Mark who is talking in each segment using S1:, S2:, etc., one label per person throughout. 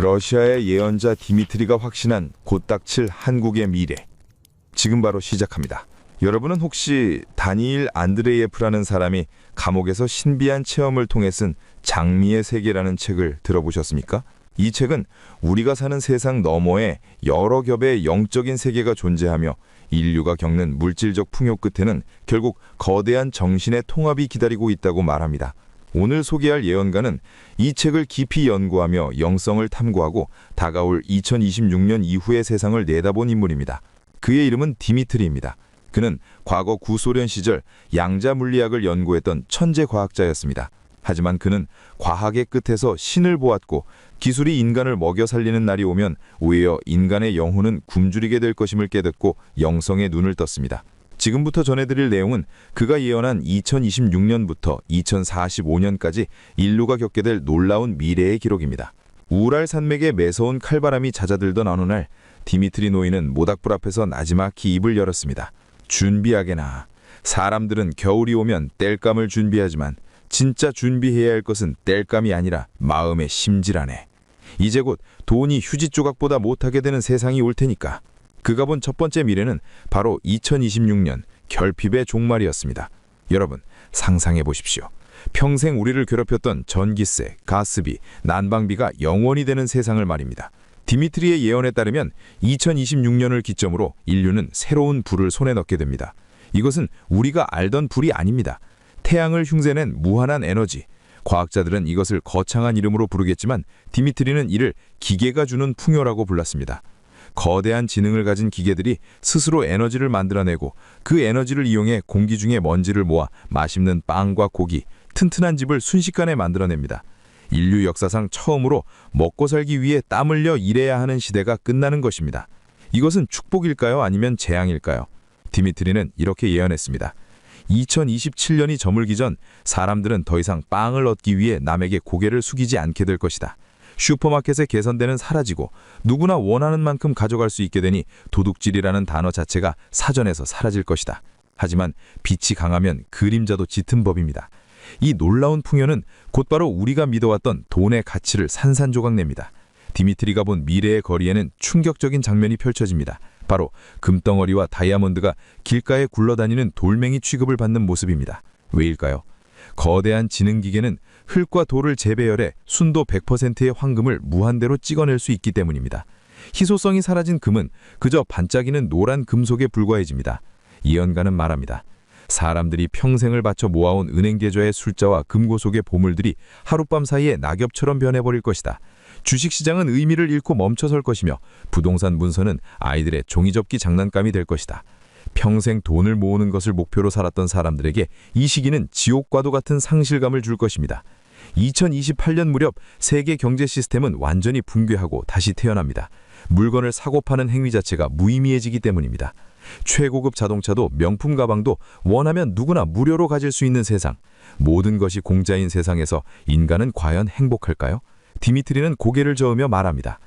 S1: 러시아의 예언자 디미트리가 확신한 곧 닥칠 한국의 미래. 지금 바로 시작합니다. 여러분은 혹시 다니일 안드레예프라는 사람이 감옥에서 신비한 체험을 통해 쓴 장미의 세계라는 책을 들어보셨습니까? 이 책은 우리가 사는 세상 너머에 여러 겹의 영적인 세계가 존재하며 인류가 겪는 물질적 풍요 끝에는 결국 거대한 정신의 통합이 기다리고 있다고 말합니다. 오늘 소개할 예언가는 이 책을 깊이 연구하며 영성을 탐구하고 다가올 2026년 이후의 세상을 내다본 인물입니다. 그의 이름은 디미트리입니다. 그는 과거 구소련 시절 양자 물리학을 연구했던 천재 과학자였습니다. 하지만 그는 과학의 끝에서 신을 보았고 기술이 인간을 먹여 살리는 날이 오면 오히려 인간의 영혼은 굶주리게 될 것임을 깨닫고 영성에 눈을 떴습니다. 지금부터 전해드릴 내용은 그가 예언한 2026년부터 2045년까지 인류가 겪게 될 놀라운 미래의 기록입니다. 우랄 산맥에 매서운 칼바람이 잦아들던 어느 날 디미트리 노인은 모닥불 앞에서 나지막히 입을 열었습니다. 준비하게나. 사람들은 겨울이 오면 땔감을 준비하지만 진짜 준비해야 할 것은 땔감이 아니라 마음의 심지라네. 이제 곧 돈이 휴지 조각보다 못하게 되는 세상이 올 테니까. 그가 본 첫 번째 미래는 바로 2026년 결핍의 종말이었습니다. 여러분, 상상해 보십시오. 평생 우리를 괴롭혔던 전기세, 가스비, 난방비가 영원히 되는 세상을 말입니다. 디미트리의 예언에 따르면 2026년을 기점으로 인류는 새로운 불을 손에 넣게 됩니다. 이것은 우리가 알던 불이 아닙니다. 태양을 흉내낸 무한한 에너지. 과학자들은 이것을 거창한 이름으로 부르겠지만 디미트리는 이를 기계가 주는 풍요라고 불렀습니다. 거대한 지능을 가진 기계들이 스스로 에너지를 만들어내고 그 에너지를 이용해 공기 중에 먼지를 모아 맛있는 빵과 고기, 튼튼한 집을 순식간에 만들어냅니다. 인류 역사상 처음으로 먹고 살기 위해 땀 흘려 일해야 하는 시대가 끝나는 것입니다. 이것은 축복일까요? 아니면 재앙일까요? 디미트리는 이렇게 예언했습니다. 2027년이 저물기 전 사람들은 더 이상 빵을 얻기 위해 남에게 고개를 숙이지 않게 될 것이다. 슈퍼마켓의 개선대는 사라지고 누구나 원하는 만큼 가져갈 수 있게 되니 도둑질이라는 단어 자체가 사전에서 사라질 것이다. 하지만 빛이 강하면 그림자도 짙은 법입니다. 이 놀라운 풍요는 곧바로 우리가 믿어왔던 돈의 가치를 산산조각냅니다. 디미트리가 본 미래의 거리에는 충격적인 장면이 펼쳐집니다. 바로 금덩어리와 다이아몬드가 길가에 굴러다니는 돌멩이 취급을 받는 모습입니다. 왜일까요? 거대한 지능기계는 흙과 돌을 재배열해 순도 100%의 황금을 무한대로 찍어낼 수 있기 때문입니다. 희소성이 사라진 금은 그저 반짝이는 노란 금속에 불과해집니다. 예언가는 말합니다. 사람들이 평생을 바쳐 모아온 은행 계좌의 숫자와 금고 속의 보물들이 하룻밤 사이에 낙엽처럼 변해버릴 것이다. 주식시장은 의미를 잃고 멈춰설 것이며 부동산 문서는 아이들의 종이접기 장난감이 될 것이다. 평생 돈을 모으는 것을 목표로 살았던 사람들에게 이 시기는 지옥과도 같은 상실감을 줄 것입니다. 2028년 무렵 세계 경제 시스템은 완전히 붕괴하고 다시 태어납니다. 물건을 사고 파는 행위 자체가 무의미해지기 때문입니다. 최고급 자동차도 명품 가방도 원하면 누구나 무료로 가질 수 있는 세상. 모든 것이 공짜인 세상에서 인간은 과연 행복할까요? 디미트리는 고개를 저으며 말합니다.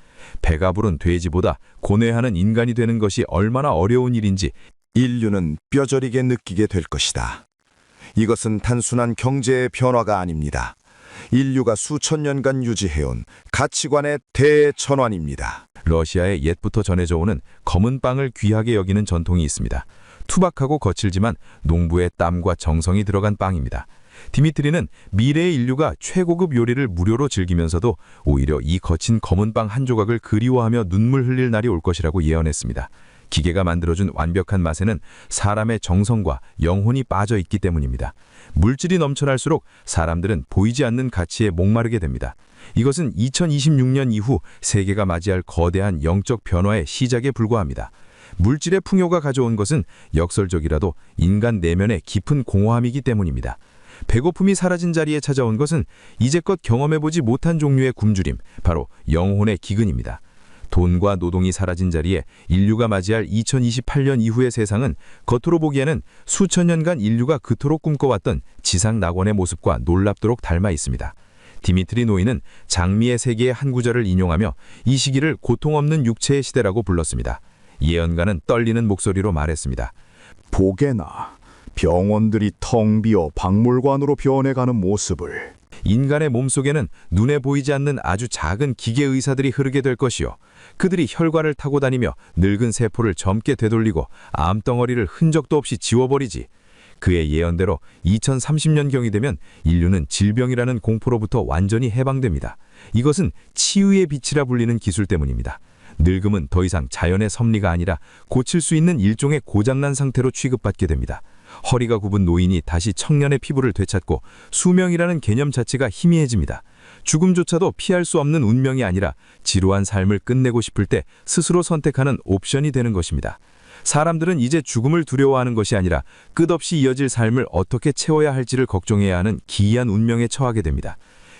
S1: 배가 부른 돼지보다 고뇌하는 인간이 되는 것이 얼마나 어려운 일인지
S2: 인류는 뼈저리게 느끼게 될 것이다. 이것은 단순한 경제의 변화가 아닙니다. 인류가 수천 년간 유지해온 가치관의 대전환입니다.
S1: 러시아에 옛부터 전해져 오는 검은 빵을 귀하게 여기는 전통이 있습니다. 투박하고 거칠지만 농부의 땀과 정성이 들어간 빵입니다. 디미트리는 미래의 인류가 최고급 요리를 무료로 즐기면서도 오히려 이 거친 검은 빵 한 조각을 그리워하며 눈물 흘릴 날이 올 것이라고 예언했습니다. 기계가 만들어준 완벽한 맛에는 사람의 정성과 영혼이 빠져 있기 때문입니다. 물질이 넘쳐날수록 사람들은 보이지 않는 가치에 목마르게 됩니다. 이것은 2026년 이후 세계가 맞이할 거대한 영적 변화의 시작에 불과합니다. 물질의 풍요가 가져온 것은 역설적이라도 인간 내면의 깊은 공허함이기 때문입니다. 배고픔이 사라진 자리에 찾아온 것은 이제껏 경험해보지 못한 종류의 굶주림, 바로 영혼의 기근입니다. 돈과 노동이 사라진 자리에 인류가 맞이할 2028년 이후의 세상은 겉으로 보기에는 수천 년간 인류가 그토록 꿈꿔왔던 지상 낙원의 모습과 놀랍도록 닮아 있습니다. 디미트리 노인은 장미의 세계의 한 구절을 인용하며 이 시기를 고통 없는 육체의 시대라고 불렀습니다. 예언가는 떨리는 목소리로 말했습니다.
S2: 복에나 병원들이 텅 비어 박물관으로 변해가는 모습을
S1: 인간의 몸속에는 눈에 보이지 않는 아주 작은 기계 의사들이 흐르게 될 것이요. 그들이 혈관을 타고 다니며 늙은 세포를 젊게 되돌리고 암덩어리를 흔적도 없이 지워버리지. 그의 예언대로 2030년경이 되면 인류는 질병이라는 공포로부터 완전히 해방됩니다. 이것은 치유의 빛이라 불리는 기술 때문입니다. 늙음은 더 이상 자연의 섭리가 아니라 고칠 수 있는 일종의 고장난 상태로 취급받게 됩니다. 허리가 굽은 노인이 다시 청년의 피부를 되찾고 수명이라는 개념 자체가 희미해집니다. 죽음조차도 피할 수 없는 운명이 아니라 지루한 삶을 끝내고 싶을 때 스스로 선택하는 옵션이 되는 것입니다. 사람들은 이제 죽음을 두려워하는 것이 아니라 끝없이 이어질 삶을 어떻게 채워야 할지를 걱정해야 하는 기이한 운명에 처하게 됩니다.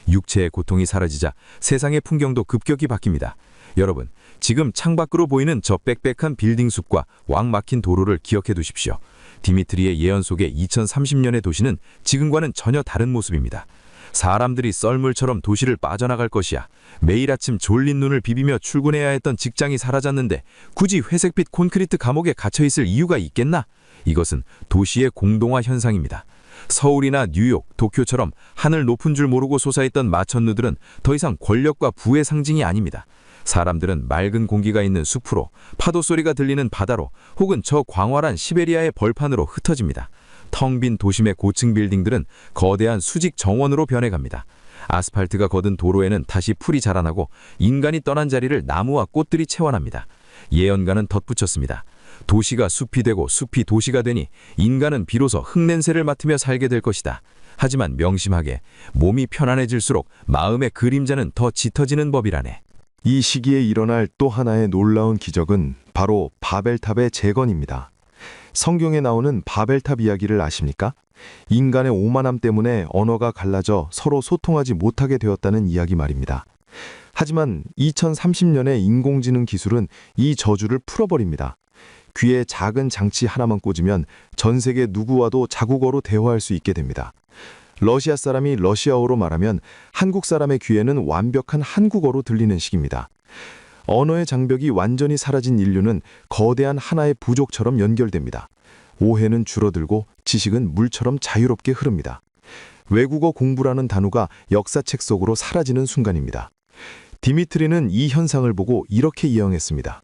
S1: 육체의 고통이 사라지자 세상의 풍경도 급격히 바뀝니다. 여러분, 지금 창밖으로 보이는 저 빽빽한 빌딩 숲과 왕 막힌 도로를 기억해 두십시오. 디미트리의 예언 속의 2030년의 도시는 지금과는 전혀 다른 모습입니다. 사람들이 썰물처럼 도시를 빠져나갈 것이야. 매일 아침 졸린 눈을 비비며 출근해야 했던 직장이 사라졌는데 굳이 회색빛 콘크리트 감옥에 갇혀있을 이유가 있겠나? 이것은 도시의 공동화 현상입니다. 서울이나 뉴욕, 도쿄처럼 하늘 높은 줄 모르고 솟아있던 마천루들은 더 이상 권력과 부의 상징이 아닙니다. 사람들은 맑은 공기가 있는 숲으로, 파도 소리가 들리는 바다로, 혹은 저 광활한 시베리아의 벌판으로 흩어집니다. 텅 빈 도심의 고층 빌딩들은 거대한 수직 정원으로 변해갑니다. 아스팔트가 걷은 도로에는 다시 풀이 자라나고 인간이 떠난 자리를 나무와 꽃들이 채워납니다. 예언가는 덧붙였습니다. 도시가 숲이 되고 숲이 도시가 되니 인간은 비로소 흙냄새를 맡으며 살게 될 것이다. 하지만 명심하게, 몸이 편안해질수록 마음의 그림자는 더 짙어지는 법이라네.
S2: 이 시기에 일어날 또 하나의 놀라운 기적은 바로 바벨탑의 재건입니다. 성경에 나오는 바벨탑 이야기를 아십니까? 인간의 오만함 때문에 언어가 갈라져 서로 소통하지 못하게 되었다는 이야기 말입니다. 하지만 2030년의 인공지능 기술은 이 저주를 풀어버립니다. 귀에 작은 장치 하나만 꽂으면 전 세계 누구와도 자국어로 대화할 수 있게 됩니다. 러시아 사람이 러시아어로 말하면 한국 사람의 귀에는 완벽한 한국어로 들리는 식입니다. 언어의 장벽이 완전히 사라진 인류는 거대한 하나의 부족처럼 연결됩니다. 오해는 줄어들고 지식은 물처럼 자유롭게 흐릅니다. 외국어 공부라는 단어가 역사책 속으로 사라지는 순간입니다. 디미트리는 이 현상을 보고 이렇게 예언했습니다.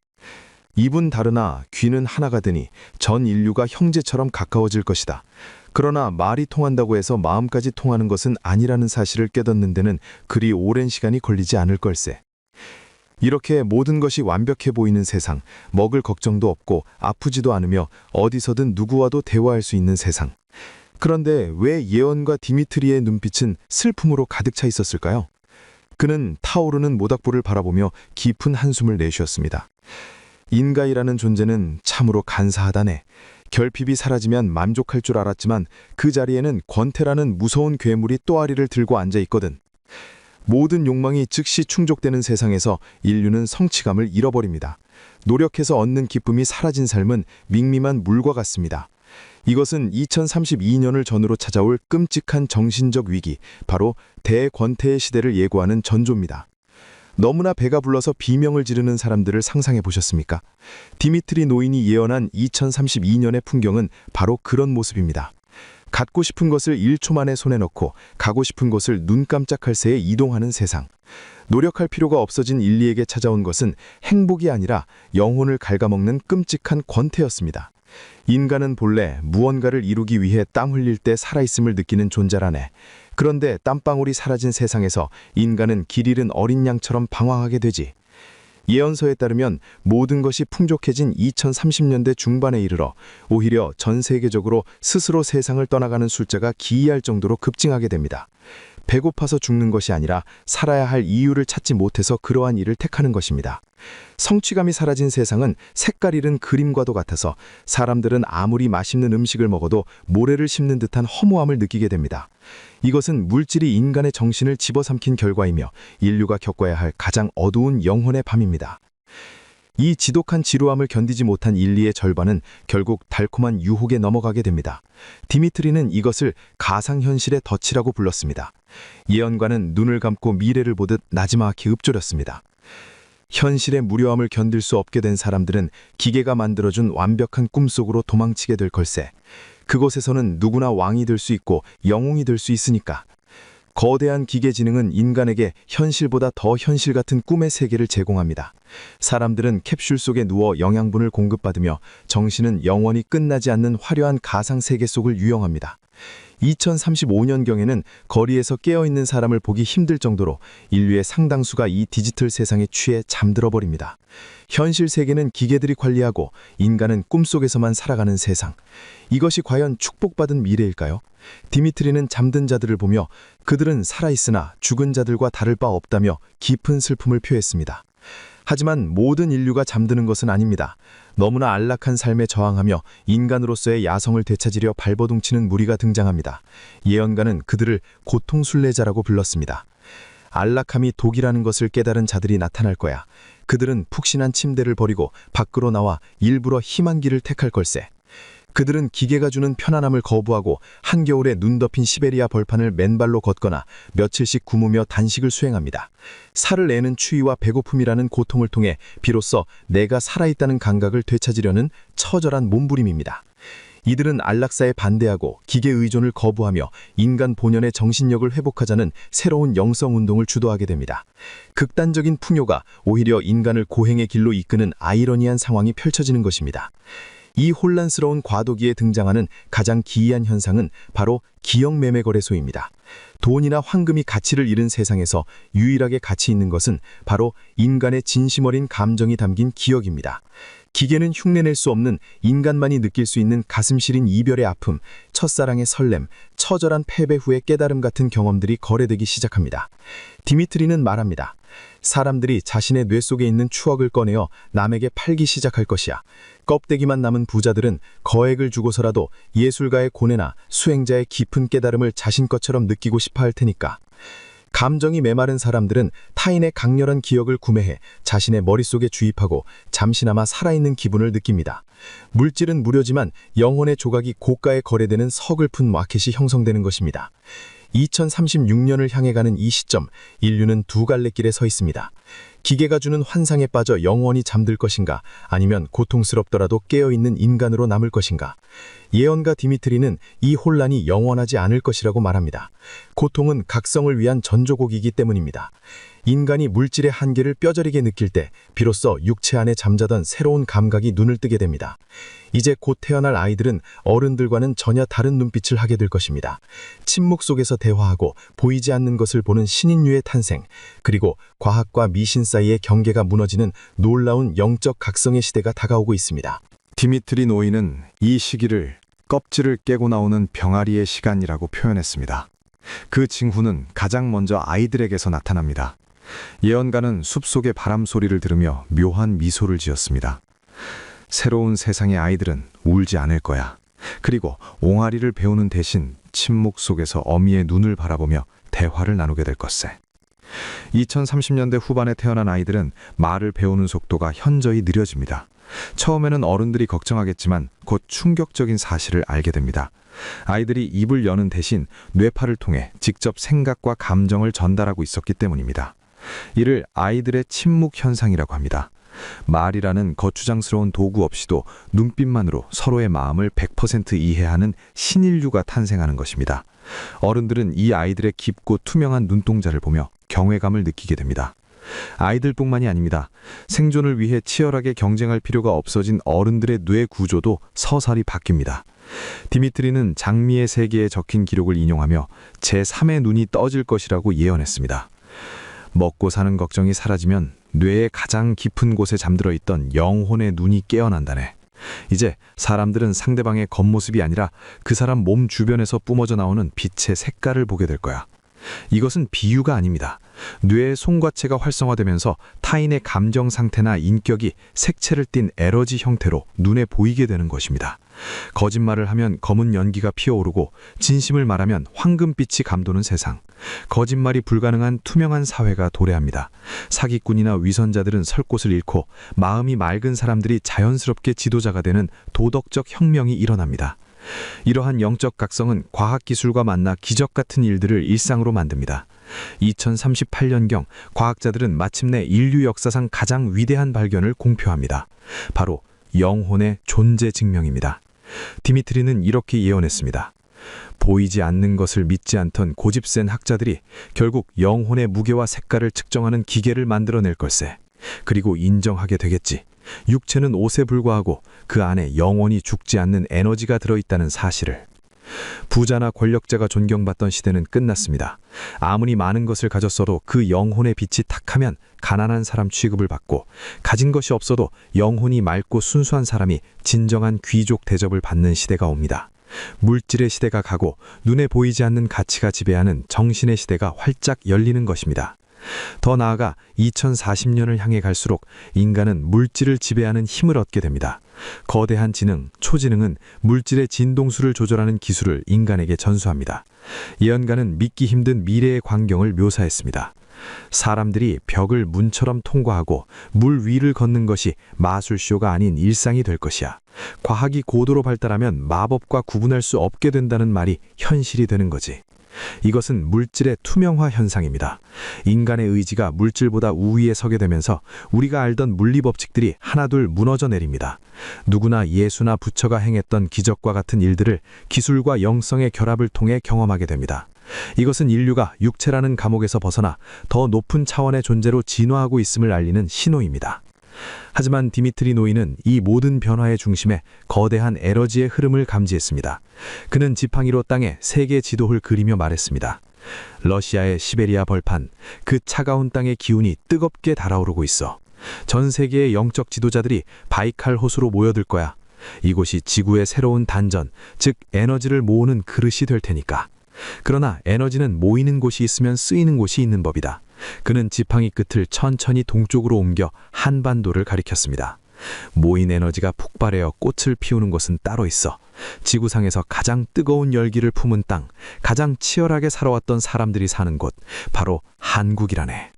S2: 입은 다르나 귀는 하나가 되니 전 인류가 형제처럼 가까워질 것이다. 그러나 말이 통한다고 해서 마음까지 통하는 것은 아니라는 사실을 깨닫는 데는 그리 오랜 시간이 걸리지 않을 걸세. 이렇게 모든 것이 완벽해 보이는 세상, 먹을 걱정도 없고 아프지도 않으며 어디서든 누구와도 대화할 수 있는 세상. 그런데 왜 예언가 디미트리의 눈빛은 슬픔으로 가득 차 있었을까요? 그는 타오르는 모닥불을 바라보며 깊은 한숨을 내쉬었습니다. 인간이라는 존재는 참으로 간사하다네. 결핍이 사라지면 만족할 줄 알았지만 그 자리에는 권태라는 무서운 괴물이 또아리를 들고 앉아 있거든. 모든 욕망이 즉시 충족되는 세상에서 인류는 성취감을 잃어버립니다. 노력해서 얻는 기쁨이 사라진 삶은 밍밍한 물과 같습니다. 이것은 2032년을 전후로 찾아올 끔찍한 정신적 위기, 바로 대권태의 시대를 예고하는 전조입니다. 너무나 배가 불러서 비명을 지르는 사람들을 상상해 보셨습니까? 디미트리 노인이 예언한 2032년의 풍경은 바로 그런 모습입니다. 갖고 싶은 것을 1초 만에 손에 넣고 가고 싶은 곳을 눈 깜짝할 새에 이동하는 세상. 노력할 필요가 없어진 인류에게 찾아온 것은 행복이 아니라 영혼을 갉아먹는 끔찍한 권태였습니다. 인간은 본래 무언가를 이루기 위해 땀 흘릴 때 살아있음을 느끼는 존재라네. 그런데 땀방울이 사라진 세상에서 인간은 길 잃은 어린 양처럼 방황하게 되지. 예언서에 따르면 모든 것이 풍족해진 2030년대 중반에 이르러 오히려 전 세계적으로 스스로 세상을 떠나가는 숫자가 기이할 정도로 급증하게 됩니다. 배고파서 죽는 것이 아니라 살아야 할 이유를 찾지 못해서 그러한 일을 택하는 것입니다. 성취감이 사라진 세상은 색깔 잃은 그림과도 같아서 사람들은 아무리 맛있는 음식을 먹어도 모래를 씹는 듯한 허무함을 느끼게 됩니다. 이것은 물질이 인간의 정신을 집어삼킨 결과이며 인류가 겪어야 할 가장 어두운 영혼의 밤입니다. 이 지독한 지루함을 견디지 못한 인류의 절반은 결국 달콤한 유혹에 넘어가게 됩니다. 디미트리는 이것을 가상현실의 덫이라고 불렀습니다. 예언가는 눈을 감고 미래를 보듯 나지막히 읊조렸습니다. 현실의 무료함을 견딜 수 없게 된 사람들은 기계가 만들어준 완벽한 꿈속으로 도망치게 될 걸세. 그곳에서는 누구나 왕이 될 수 있고 영웅이 될 수 있으니까. 거대한 기계지능은 인간에게 현실보다 더 현실 같은 꿈의 세계를 제공합니다. 사람들은 캡슐 속에 누워 영양분을 공급받으며 정신은 영원히 끝나지 않는 화려한 가상 세계 속을 유영합니다. 2035년경에는 거리에서 깨어있는 사람을 보기 힘들 정도로 인류의 상당수가 이 디지털 세상에 취해 잠들어 버립니다. 현실 세계는 기계들이 관리하고 인간은 꿈속에서만 살아가는 세상. 이것이 과연 축복받은 미래일까요? 디미트리는 잠든 자들을 보며 그들은 살아있으나 죽은 자들과 다를 바 없다며 깊은 슬픔을 표했습니다. 하지만 모든 인류가 잠드는 것은 아닙니다. 너무나 안락한 삶에 저항하며 인간으로서의 야성을 되찾으려 발버둥치는 무리가 등장합니다. 예언가는 그들을 고통순례자라고 불렀습니다. 안락함이 독이라는 것을 깨달은 자들이 나타날 거야. 그들은 푹신한 침대를 버리고 밖으로 나와 일부러 희망 길을 택할 걸세. 그들은 기계가 주는 편안함을 거부하고 한겨울에 눈 덮인 시베리아 벌판을 맨발로 걷거나 며칠씩 굶으며 단식을 수행합니다. 살을 내는 추위와 배고픔이라는 고통을 통해 비로소 내가 살아있다는 감각을 되찾으려는 처절한 몸부림입니다. 이들은 안락사에 반대하고 기계 의존을 거부하며 인간 본연의 정신력을 회복하자는 새로운 영성운동을 주도하게 됩니다. 극단적인 풍요가 오히려 인간을 고행의 길로 이끄는 아이러니한 상황이 펼쳐지는 것입니다. 이 혼란스러운 과도기에 등장하는 가장 기이한 현상은 바로 기억매매 거래소입니다. 돈이나 황금이 가치를 잃은 세상에서 유일하게 가치 있는 것은 바로 인간의 진심 어린 감정이 담긴 기억입니다. 기계는 흉내낼 수 없는 인간만이 느낄 수 있는 가슴 시린 이별의 아픔, 첫사랑의 설렘, 처절한 패배 후의 깨달음 같은 경험들이 거래되기 시작합니다. 디미트리는 말합니다. 사람들이 자신의 뇌 속에 있는 추억을 꺼내어 남에게 팔기 시작할 것이야. 껍데기만 남은 부자들은 거액을 주고서라도 예술가의 고뇌나 수행자의 깊은 깨달음을 자신 것처럼 느끼고 싶어 할 테니까. 감정이 메마른 사람들은 타인의 강렬한 기억을 구매해 자신의 머릿속에 주입하고 잠시나마 살아있는 기분을 느낍니다. 물질은 무료지만 영혼의 조각이 고가에 거래되는 서글픈 마켓이 형성되는 것입니다. 2036년을 향해 가는 이 시점, 인류는 두 갈래 길에 서 있습니다. 기계가 주는 환상에 빠져 영원히 잠들 것인가, 아니면 고통스럽더라도 깨어있는 인간으로 남을 것인가. 예언가 디미트리는 이 혼란이 영원하지 않을 것이라고 말합니다. 고통은 각성을 위한 전조곡이기 때문입니다. 인간이 물질의 한계를 뼈저리게 느낄 때 비로소 육체 안에 잠자던 새로운 감각이 눈을 뜨게 됩니다. 이제 곧 태어날 아이들은 어른들과는 전혀 다른 눈빛을 하게 될 것입니다. 침묵 속에서 대화하고 보이지 않는 것을 보는 신인류의 탄생, 그리고 과학과 미신 사이의 경계가 무너지는 놀라운 영적 각성의 시대가 다가오고 있습니다.
S3: 디미트리 노이는 이 시기를 껍질을 깨고 나오는 병아리의 시간이라고 표현했습니다. 그 징후는 가장 먼저 아이들에게서 나타납니다. 예언가는 숲속의 바람 소리를 들으며 묘한 미소를 지었습니다. 새로운 세상의 아이들은 울지 않을 거야. 그리고 옹알이를 배우는 대신 침묵 속에서 어미의 눈을 바라보며 대화를 나누게 될 것세. 2030년대 후반에 태어난 아이들은 말을 배우는 속도가 현저히 느려집니다. 처음에는 어른들이 걱정하겠지만 곧 충격적인 사실을 알게 됩니다. 아이들이 입을 여는 대신 뇌파를 통해 직접 생각과 감정을 전달하고 있었기 때문입니다. 이를 아이들의 침묵 현상이라고 합니다. 말이라는 거추장스러운 도구 없이도 눈빛만으로 서로의 마음을 100% 이해하는 신인류가 탄생하는 것입니다. 어른들은 이 아이들의 깊고 투명한 눈동자를 보며 경외감을 느끼게 됩니다. 아이들뿐만이 아닙니다. 생존을 위해 치열하게 경쟁할 필요가 없어진 어른들의 뇌 구조도 서서히 바뀝니다. 디미트리는 장미의 세계에 적힌 기록을 인용하며 제3의 눈이 떠질 것이라고 예언했습니다. 먹고 사는 걱정이 사라지면 뇌의 가장 깊은 곳에 잠들어 있던 영혼의 눈이 깨어난다네. 이제 사람들은 상대방의 겉모습이 아니라 그 사람 몸 주변에서 뿜어져 나오는 빛의 색깔을 보게 될 거야. 이것은 비유가 아닙니다. 뇌의 송과체가 활성화되면서 타인의 감정 상태나 인격이 색채를 띤 에너지 형태로 눈에 보이게 되는 것입니다. 거짓말을 하면 검은 연기가 피어오르고 진심을 말하면 황금빛이 감도는 세상. 거짓말이 불가능한 투명한 사회가 도래합니다. 사기꾼이나 위선자들은 설 곳을 잃고 마음이 맑은 사람들이 자연스럽게 지도자가 되는 도덕적 혁명이 일어납니다. 이러한 영적 각성은 과학기술과 만나 기적 같은 일들을 일상으로 만듭니다. 2038년경 과학자들은 마침내 인류 역사상 가장 위대한 발견을 공표합니다. 바로 영혼의 존재 증명입니다. 디미트리는 이렇게 예언했습니다. 보이지 않는 것을 믿지 않던 고집센 학자들이 결국 영혼의 무게와 색깔을 측정하는 기계를 만들어낼 걸세. 그리고 인정하게 되겠지. 육체는 옷에 불과하고 그 안에 영원히 죽지 않는 에너지가 들어있다는 사실을. 부자나 권력자가 존경받던 시대는 끝났습니다. 아무리 많은 것을 가졌어도 그 영혼의 빛이 탁하면 가난한 사람 취급을 받고, 가진 것이 없어도 영혼이 맑고 순수한 사람이 진정한 귀족 대접을 받는 시대가 옵니다. 물질의 시대가 가고 눈에 보이지 않는 가치가 지배하는 정신의 시대가 활짝 열리는 것입니다. 더 나아가 2040년을 향해 갈수록 인간은 물질을 지배하는 힘을 얻게 됩니다. 거대한 지능, 초지능은 물질의 진동수를 조절하는 기술을 인간에게 전수합니다. 예언가는 믿기 힘든 미래의 광경을 묘사했습니다. 사람들이 벽을 문처럼 통과하고 물 위를 걷는 것이 마술쇼가 아닌 일상이 될 것이야. 과학이 고도로 발달하면 마법과 구분할 수 없게 된다는 말이 현실이 되는 거지. 이것은 물질의 투명화 현상입니다. 인간의 의지가 물질보다 우위에 서게 되면서 우리가 알던 물리법칙들이 하나둘 무너져 내립니다. 누구나 예수나 부처가 행했던 기적과 같은 일들을 기술과 영성의 결합을 통해 경험하게 됩니다. 이것은 인류가 육체라는 감옥에서 벗어나 더 높은 차원의 존재로 진화하고 있음을 알리는 신호입니다. 하지만 디미트리 노이는 이 모든 변화의 중심에 거대한 에너지의 흐름을 감지했습니다. 그는 지팡이로 땅에 세계 지도를 그리며 말했습니다. 러시아의 시베리아 벌판, 그 차가운 땅의 기운이 뜨겁게 달아오르고 있어. 전 세계의 영적 지도자들이 바이칼 호수로 모여들 거야. 이곳이 지구의 새로운 단전, 즉 에너지를 모으는 그릇이 될 테니까. 그러나 에너지는 모이는 곳이 있으면 쓰이는 곳이 있는 법이다. 그는 지팡이 끝을 천천히 동쪽으로 옮겨 한반도를 가리켰습니다. 모인 에너지가 폭발하여 꽃을 피우는 곳은 따로 있어. 지구상에서 가장 뜨거운 열기를 품은 땅, 가장 치열하게 살아왔던 사람들이 사는 곳, 바로 한국이라네.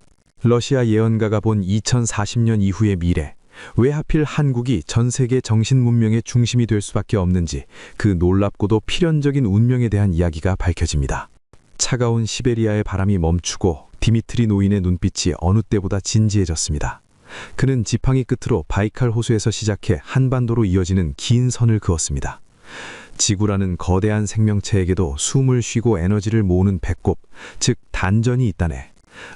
S3: 러시아 예언가가 본 2040년 이후의 미래, 왜 하필 한국이 전 세계 정신 문명의 중심이 될 수밖에 없는지, 그 놀랍고도 필연적인 운명에 대한 이야기가 밝혀집니다. 차가운 시베리아의 바람이 멈추고 디미트리 노인의 눈빛이 어느 때보다 진지해졌습니다. 그는 지팡이 끝으로 바이칼 호수에서 시작해 한반도로 이어지는 긴 선을 그었습니다. 지구라는 거대한 생명체에게도 숨을 쉬고 에너지를 모으는 배꼽, 즉 단전이 있다네.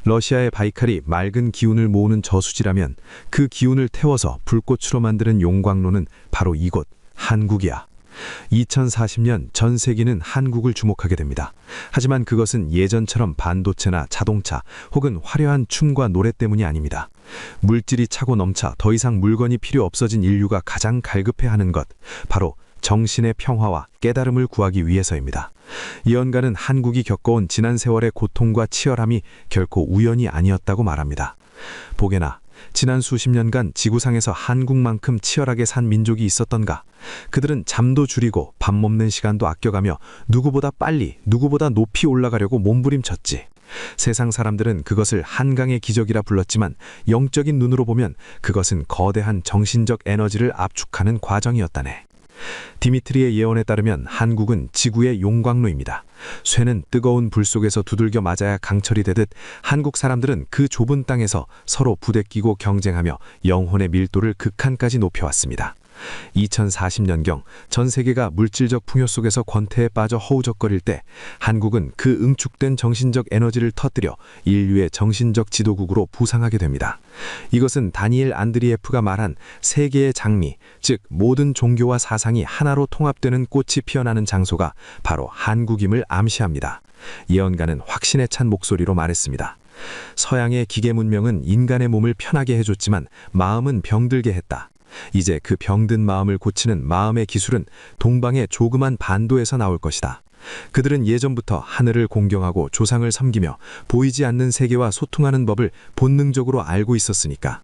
S3: 러시아의 바이칼이 맑은 기운을 모으는 저수지라면 그 기운을 태워서 불꽃으로 만드는 용광로는 바로 이곳 한국이야. 2040년 전 세계는 한국을 주목하게 됩니다. 하지만 그것은 예전처럼 반도체나 자동차 혹은 화려한 춤과 노래 때문이 아닙니다. 물질이 차고 넘쳐 더 이상 물건이 필요 없어진 인류가 가장 갈급해하는 것, 바로 정신의 평화와 깨달음을 구하기 위해서입니다. 예언가는 한국이 겪어온 지난 세월의 고통과 치열함이 결코 우연이 아니었다고 말합니다. 보게나 지난 수십 년간 지구상에서 한국만큼 치열하게 산 민족이 있었던가? 그들은 잠도 줄이고 밥 먹는 시간도 아껴가며 누구보다 빨리, 누구보다 높이 올라가려고 몸부림쳤지. 세상 사람들은 그것을 한강의 기적이라 불렀지만 영적인 눈으로 보면 그것은 거대한 정신적 에너지를 압축하는 과정이었다네. 디미트리의 예언에 따르면 한국은 지구의 용광로입니다. 쇠는 뜨거운 불 속에서 두들겨 맞아야 강철이 되듯 한국 사람들은 그 좁은 땅에서 서로 부대끼고 경쟁하며 영혼의 밀도를 극한까지 높여왔습니다. 2040년경 전 세계가 물질적 풍요 속에서 권태에 빠져 허우적거릴 때 한국은 그 응축된 정신적 에너지를 터뜨려 인류의 정신적 지도국으로 부상하게 됩니다. 이것은 다니엘 안드리에프가 말한 세계의 장미, 즉 모든 종교와 사상이 하나로 통합되는 꽃이 피어나는 장소가 바로 한국임을 암시합니다. 예언가는 확신에 찬 목소리로 말했습니다. 서양의 기계 문명은 인간의 몸을 편하게 해줬지만 마음은 병들게 했다. 이제 그 병든 마음을 고치는 마음의 기술은 동방의 조그만 반도에서 나올 것이다. 그들은 예전부터 하늘을 공경하고 조상을 섬기며 보이지 않는 세계와 소통하는 법을 본능적으로 알고 있었으니까.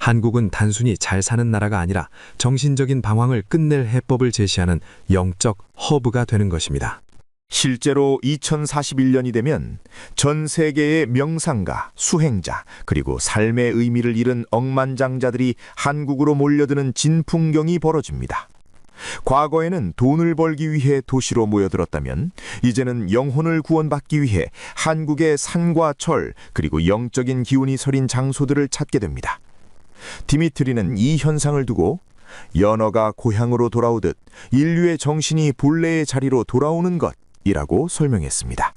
S3: 한국은 단순히 잘 사는 나라가 아니라 정신적인 방황을 끝낼 해법을 제시하는 영적 허브가 되는 것입니다.
S1: 실제로 2041년이 되면 전 세계의 명상가, 수행자, 그리고 삶의 의미를 잃은 억만장자들이 한국으로 몰려드는 진풍경이 벌어집니다. 과거에는 돈을 벌기 위해 도시로 모여들었다면 이제는 영혼을 구원받기 위해 한국의 산과 철, 그리고 영적인 기운이 서린 장소들을 찾게 됩니다. 디미트리는 이 현상을 두고 연어가 고향으로 돌아오듯 인류의 정신이 본래의 자리로 돌아오는 것이라고 설명했습니다.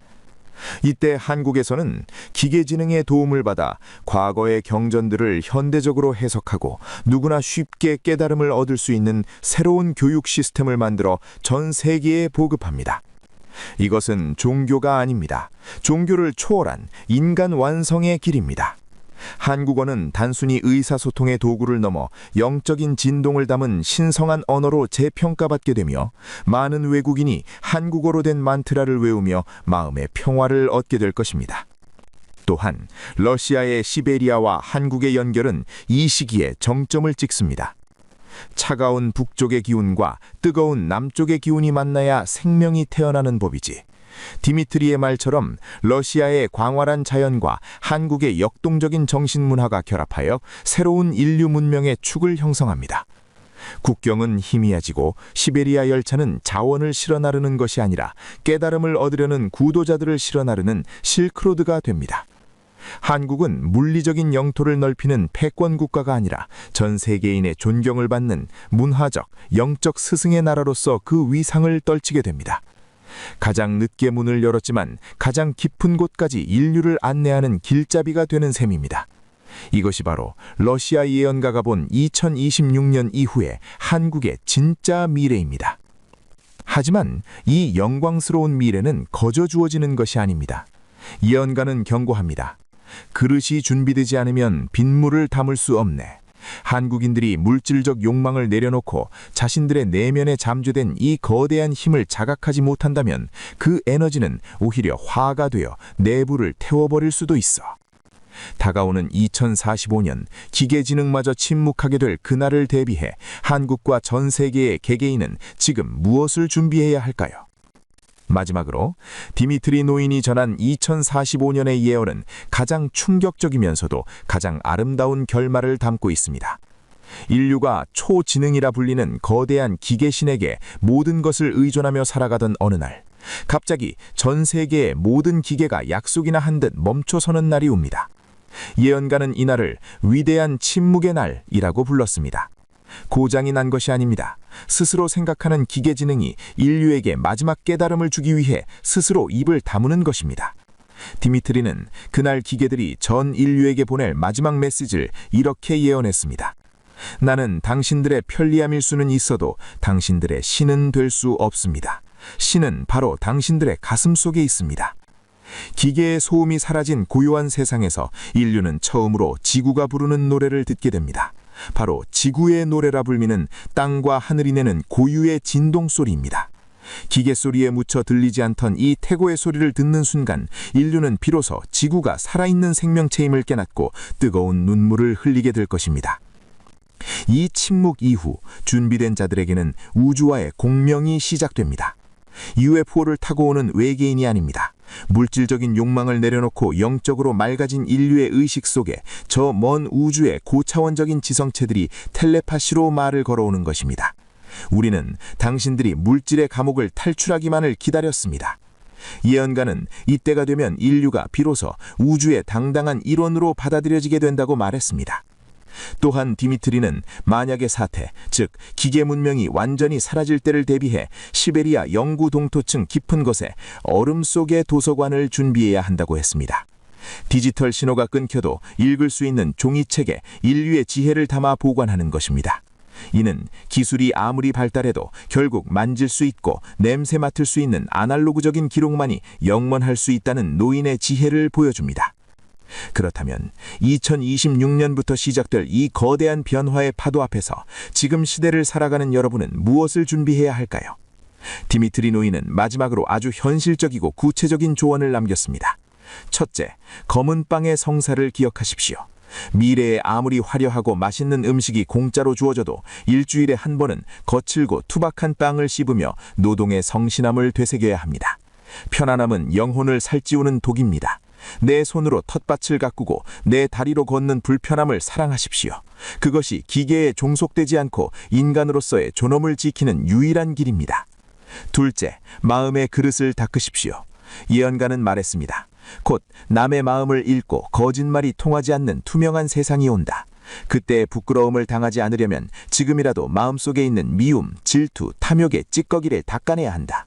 S1: 이때 한국에서는 기계지능의 도움을 받아 과거의 경전들을 현대적으로 해석하고 누구나 쉽게 깨달음을 얻을 수 있는 새로운 교육 시스템을 만들어 전 세계에 보급합니다. 이것은 종교가 아닙니다. 종교를 초월한 인간 완성의 길입니다. 한국어는 단순히 의사소통의 도구를 넘어 영적인 진동을 담은 신성한 언어로 재평가받게 되며 많은 외국인이 한국어로 된 만트라를 외우며 마음의 평화를 얻게 될 것입니다. 또한 러시아의 시베리아와 한국의 연결은 이 시기에 정점을 찍습니다. 차가운 북쪽의 기운과 뜨거운 남쪽의 기운이 만나야 생명이 태어나는 법이지. 디미트리의 말처럼 러시아의 광활한 자연과 한국의 역동적인 정신문화가 결합하여 새로운 인류 문명의 축을 형성합니다. 국경은 희미해지고 시베리아 열차는 자원을 실어 나르는 것이 아니라 깨달음을 얻으려는 구도자들을 실어 나르는 실크로드가 됩니다. 한국은 물리적인 영토를 넓히는 패권 국가가 아니라 전 세계인의 존경을 받는 문화적, 영적 스승의 나라로서 그 위상을 떨치게 됩니다. 가장 늦게 문을 열었지만 가장 깊은 곳까지 인류를 안내하는 길잡이가 되는 셈입니다. 이것이 바로 러시아 예언가가 본 2026년 이후의 한국의 진짜 미래입니다. 하지만 이 영광스러운 미래는 거저 주어지는 것이 아닙니다. 예언가는 경고합니다. 그릇이 준비되지 않으면 빗물을 담을 수 없네. 한국인들이 물질적 욕망을 내려놓고 자신들의 내면에 잠재된 이 거대한 힘을 자각하지 못한다면 그 에너지는 오히려 화가 되어 내부를 태워버릴 수도 있어. 다가오는 2045년 기계지능마저 침묵하게 될 그날을 대비해 한국과 전 세계의 개개인은 지금 무엇을 준비해야 할까요? 마지막으로 디미트리 노인이 전한 2045년의 예언은 가장 충격적이면서도 가장 아름다운 결말을 담고 있습니다. 인류가 초지능이라 불리는 거대한 기계신에게 모든 것을 의존하며 살아가던 어느 날, 갑자기 전 세계의 모든 기계가 약속이나 한 듯 멈춰서는 날이 옵니다. 예언가는 이날을 위대한 침묵의 날이라고 불렀습니다. 고장이 난 것이 아닙니다. 스스로 생각하는 기계지능이 인류에게 마지막 깨달음을 주기 위해 스스로 입을 다무는 것입니다. 디미트리는 그날 기계들이 전 인류에게 보낼 마지막 메시지를 이렇게 예언했습니다. 나는 당신들의 편리함일 수는 있어도 당신들의 신은 될 수 없습니다. 신은 바로 당신들의 가슴 속에 있습니다. 기계의 소음이 사라진 고요한 세상에서 인류는 처음으로 지구가 부르는 노래를 듣게 됩니다. 바로 지구의 노래라 불리는 땅과 하늘이 내는 고유의 진동 소리입니다. 기계 소리에 묻혀 들리지 않던 이 태고의 소리를 듣는 순간 인류는 비로소 지구가 살아있는 생명체임을 깨닫고 뜨거운 눈물을 흘리게 될 것입니다. 이 침묵 이후 준비된 자들에게는 우주와의 공명이 시작됩니다. UFO를 타고 오는 외계인이 아닙니다. 물질적인 욕망을 내려놓고 영적으로 맑아진 인류의 의식 속에 저 먼 우주의 고차원적인 지성체들이 텔레파시로 말을 걸어오는 것입니다. 우리는 당신들이 물질의 감옥을 탈출하기만을 기다렸습니다. 예언가는 이때가 되면 인류가 비로소 우주의 당당한 일원으로 받아들여지게 된다고 말했습니다. 또한 디미트리는 만약의 사태, 즉 기계 문명이 완전히 사라질 때를 대비해 시베리아 영구 동토층 깊은 곳에 얼음 속의 도서관을 준비해야 한다고 했습니다. 디지털 신호가 끊겨도 읽을 수 있는 종이책에 인류의 지혜를 담아 보관하는 것입니다. 이는 기술이 아무리 발달해도 결국 만질 수 있고 냄새 맡을 수 있는 아날로그적인 기록만이 영원할 수 있다는 노인의 지혜를 보여줍니다. 그렇다면 2026년부터 시작될 이 거대한 변화의 파도 앞에서 지금 시대를 살아가는 여러분은 무엇을 준비해야 할까요? 디미트리 노인은 마지막으로 아주 현실적이고 구체적인 조언을 남겼습니다. 첫째, 검은 빵의 성사를 기억하십시오. 미래에 아무리 화려하고 맛있는 음식이 공짜로 주어져도 일주일에 한 번은 거칠고 투박한 빵을 씹으며 노동의 성실함을 되새겨야 합니다. 편안함은 영혼을 살찌우는 독입니다. 내 손으로 텃밭을 가꾸고 내 다리로 걷는 불편함을 사랑하십시오. 그것이 기계에 종속되지 않고 인간으로서의 존엄을 지키는 유일한 길입니다. 둘째, 마음의 그릇을 닦으십시오. 예언가는 말했습니다. 곧 남의 마음을 읽고 거짓말이 통하지 않는 투명한 세상이 온다.
S4: 그때의 부끄러움을 당하지 않으려면 지금이라도 마음속에 있는 미움, 질투, 탐욕의 찌꺼기를 닦아내야 한다.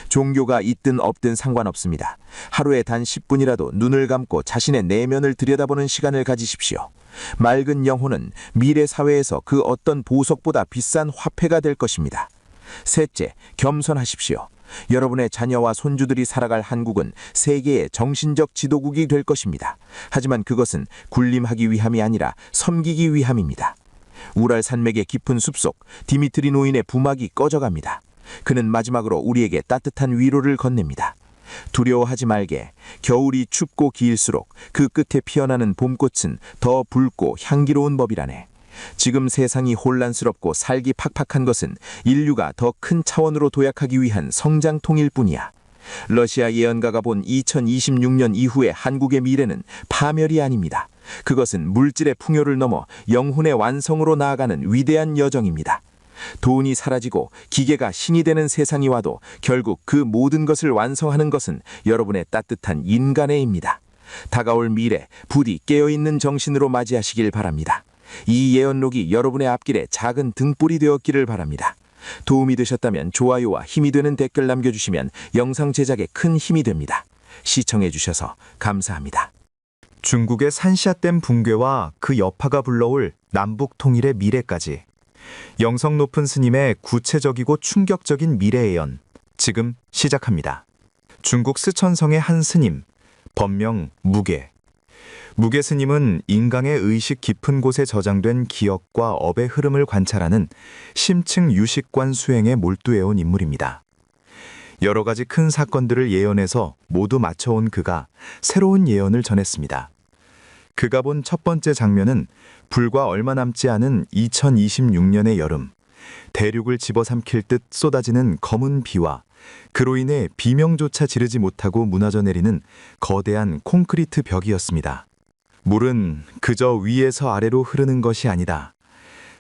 S4: 종교가 있든 없든 상관없습니다. 하루에 단 10분이라도 눈을 감고 자신의 내면을 들여다보는 시간을 가지십시오. 맑은 영혼은 미래 사회에서 그 어떤 보석보다 비싼 화폐가 될 것입니다. 셋째, 겸손하십시오. 여러분의 자녀와 손주들이 살아갈 한국은 세계의 정신적 지도국이 될 것입니다. 하지만 그것은 군림하기 위함이 아니라 섬기기 위함입니다. 우랄 산맥의 깊은 숲속 디미트리 노인의 부막이 꺼져갑니다. 그는 마지막으로 우리에게 따뜻한 위로를 건넵니다. 두려워하지 말게. 겨울이 춥고 길수록 그 끝에 피어나는 봄꽃은 더 붉고 향기로운 법이라네. 지금 세상이 혼란스럽고 살기 팍팍한 것은 인류가 더 큰 차원으로 도약하기 위한 성장통일 뿐이야. 러시아 예언가가 본 2026년 이후의 한국의 미래는 파멸이 아닙니다. 그것은 물질의 풍요를 넘어 영혼의 완성으로 나아가는 위대한 여정입니다. 돈이 사라지고 기계가 신이 되는 세상이 와도 결국 그 모든 것을 완성하는 것은 여러분의 따뜻한 인간애입니다. 다가올 미래, 부디 깨어있는 정신으로 맞이하시길 바랍니다. 이 예언록이 여러분의 앞길에 작은 등불이 되었기를 바랍니다. 도움이 되셨다면 좋아요와 힘이 되는 댓글 남겨주시면 영상 제작에 큰 힘이 됩니다. 시청해주셔서 감사합니다.
S5: 중국의 산샤댐 붕괴와 그 여파가 불러올 남북 통일의 미래까지. 영성 높은 스님의 구체적이고 충격적인 미래 예언, 지금 시작합니다. 중국 스촨성의 한 스님, 법명 무게. 무게 스님은 인강의 의식 깊은 곳에 저장된 기억과 업의 흐름을 관찰하는 심층 유식관 수행에 몰두해온 인물입니다. 여러 가지 큰 사건들을 예언해서 모두 맞춰온 그가 새로운 예언을 전했습니다. 그가 본 첫 번째 장면은 불과 얼마 남지 않은 2026년의 여름, 대륙을 집어삼킬 듯 쏟아지는 검은 비와 그로 인해 비명조차 지르지 못하고 무너져 내리는 거대한 콘크리트 벽이었습니다. 물은 그저 위에서 아래로 흐르는 것이 아니다.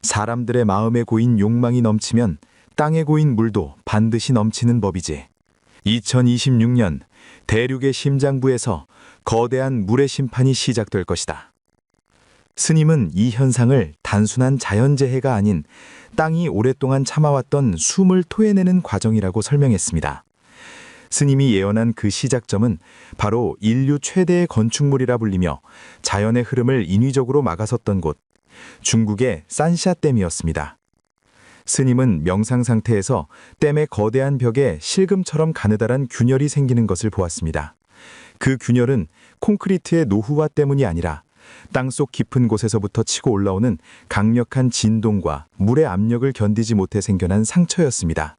S5: 사람들의 마음에 고인 욕망이 넘치면 땅에 고인 물도 반드시 넘치는 법이지. 2026년 대륙의 심장부에서 거대한 물의 심판이 시작될 것이다. 스님은 이 현상을 단순한 자연재해가 아닌 땅이 오랫동안 참아왔던 숨을 토해내는 과정이라고 설명했습니다. 스님이 예언한 그 시작점은 바로 인류 최대의 건축물이라 불리며 자연의 흐름을 인위적으로 막아섰던 곳, 중국의 산샤댐이었습니다. 스님은 명상 상태에서 댐의 거대한 벽에 실금처럼 가느다란 균열이 생기는 것을 보았습니다. 그 균열은 콘크리트의 노후화 때문이 아니라 땅속 깊은 곳에서부터 치고 올라오는 강력한 진동과 물의 압력을 견디지 못해 생겨난 상처였습니다.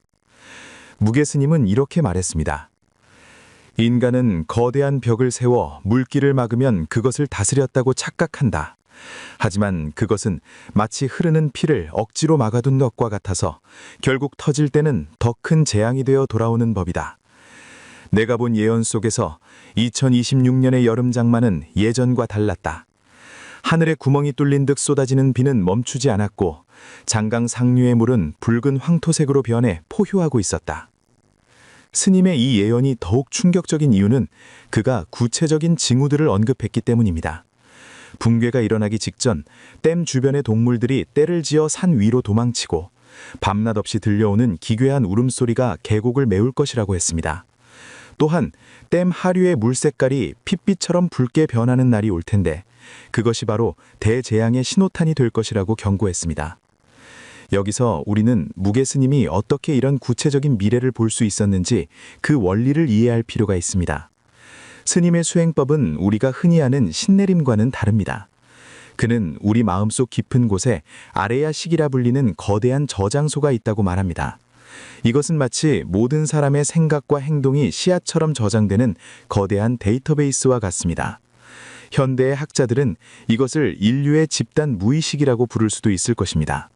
S5: 무게 스님은 이렇게 말했습니다. 인간은 거대한 벽을 세워 물길을 막으면 그것을 다스렸다고 착각한다. 하지만 그것은 마치 흐르는 피를 억지로 막아둔 것과 같아서 결국 터질 때는 더 큰 재앙이 되어 돌아오는 법이다. 내가 본 예언 속에서 2026년의 여름 장마는 예전과 달랐다. 하늘에 구멍이 뚫린 듯 쏟아지는 비는 멈추지 않았고 장강 상류의 물은 붉은 황토색으로 변해 포효하고 있었다. 스님의 이 예언이 더욱 충격적인 이유는 그가 구체적인 징후들을 언급했기 때문입니다. 붕괴가 일어나기 직전 댐 주변의 동물들이 떼를 지어 산 위로 도망치고 밤낮 없이 들려오는 기괴한 울음소리가 계곡을 메울 것이라고 했습니다. 또한 댐 하류의 물 색깔이 핏빛처럼 붉게 변하는 날이 올 텐데 그것이 바로 대재앙의 신호탄이 될 것이라고 경고했습니다. 여기서 우리는 무게 스님이 어떻게 이런 구체적인 미래를 볼 수 있었는지 그 원리를 이해할 필요가 있습니다. 스님의 수행법은 우리가 흔히 아는 신내림과는 다릅니다. 그는 우리 마음속 깊은 곳에 아레야식이라 불리는 거대한 저장소가 있다고 말합니다. 이것은 마치 모든 사람의 생각과 행동이 씨앗처럼 저장되는 거대한 데이터베이스와 같습니다. 현대의 학자들은 이것을 인류의 집단 무의식이라고 부를 수도 있을 것입니다.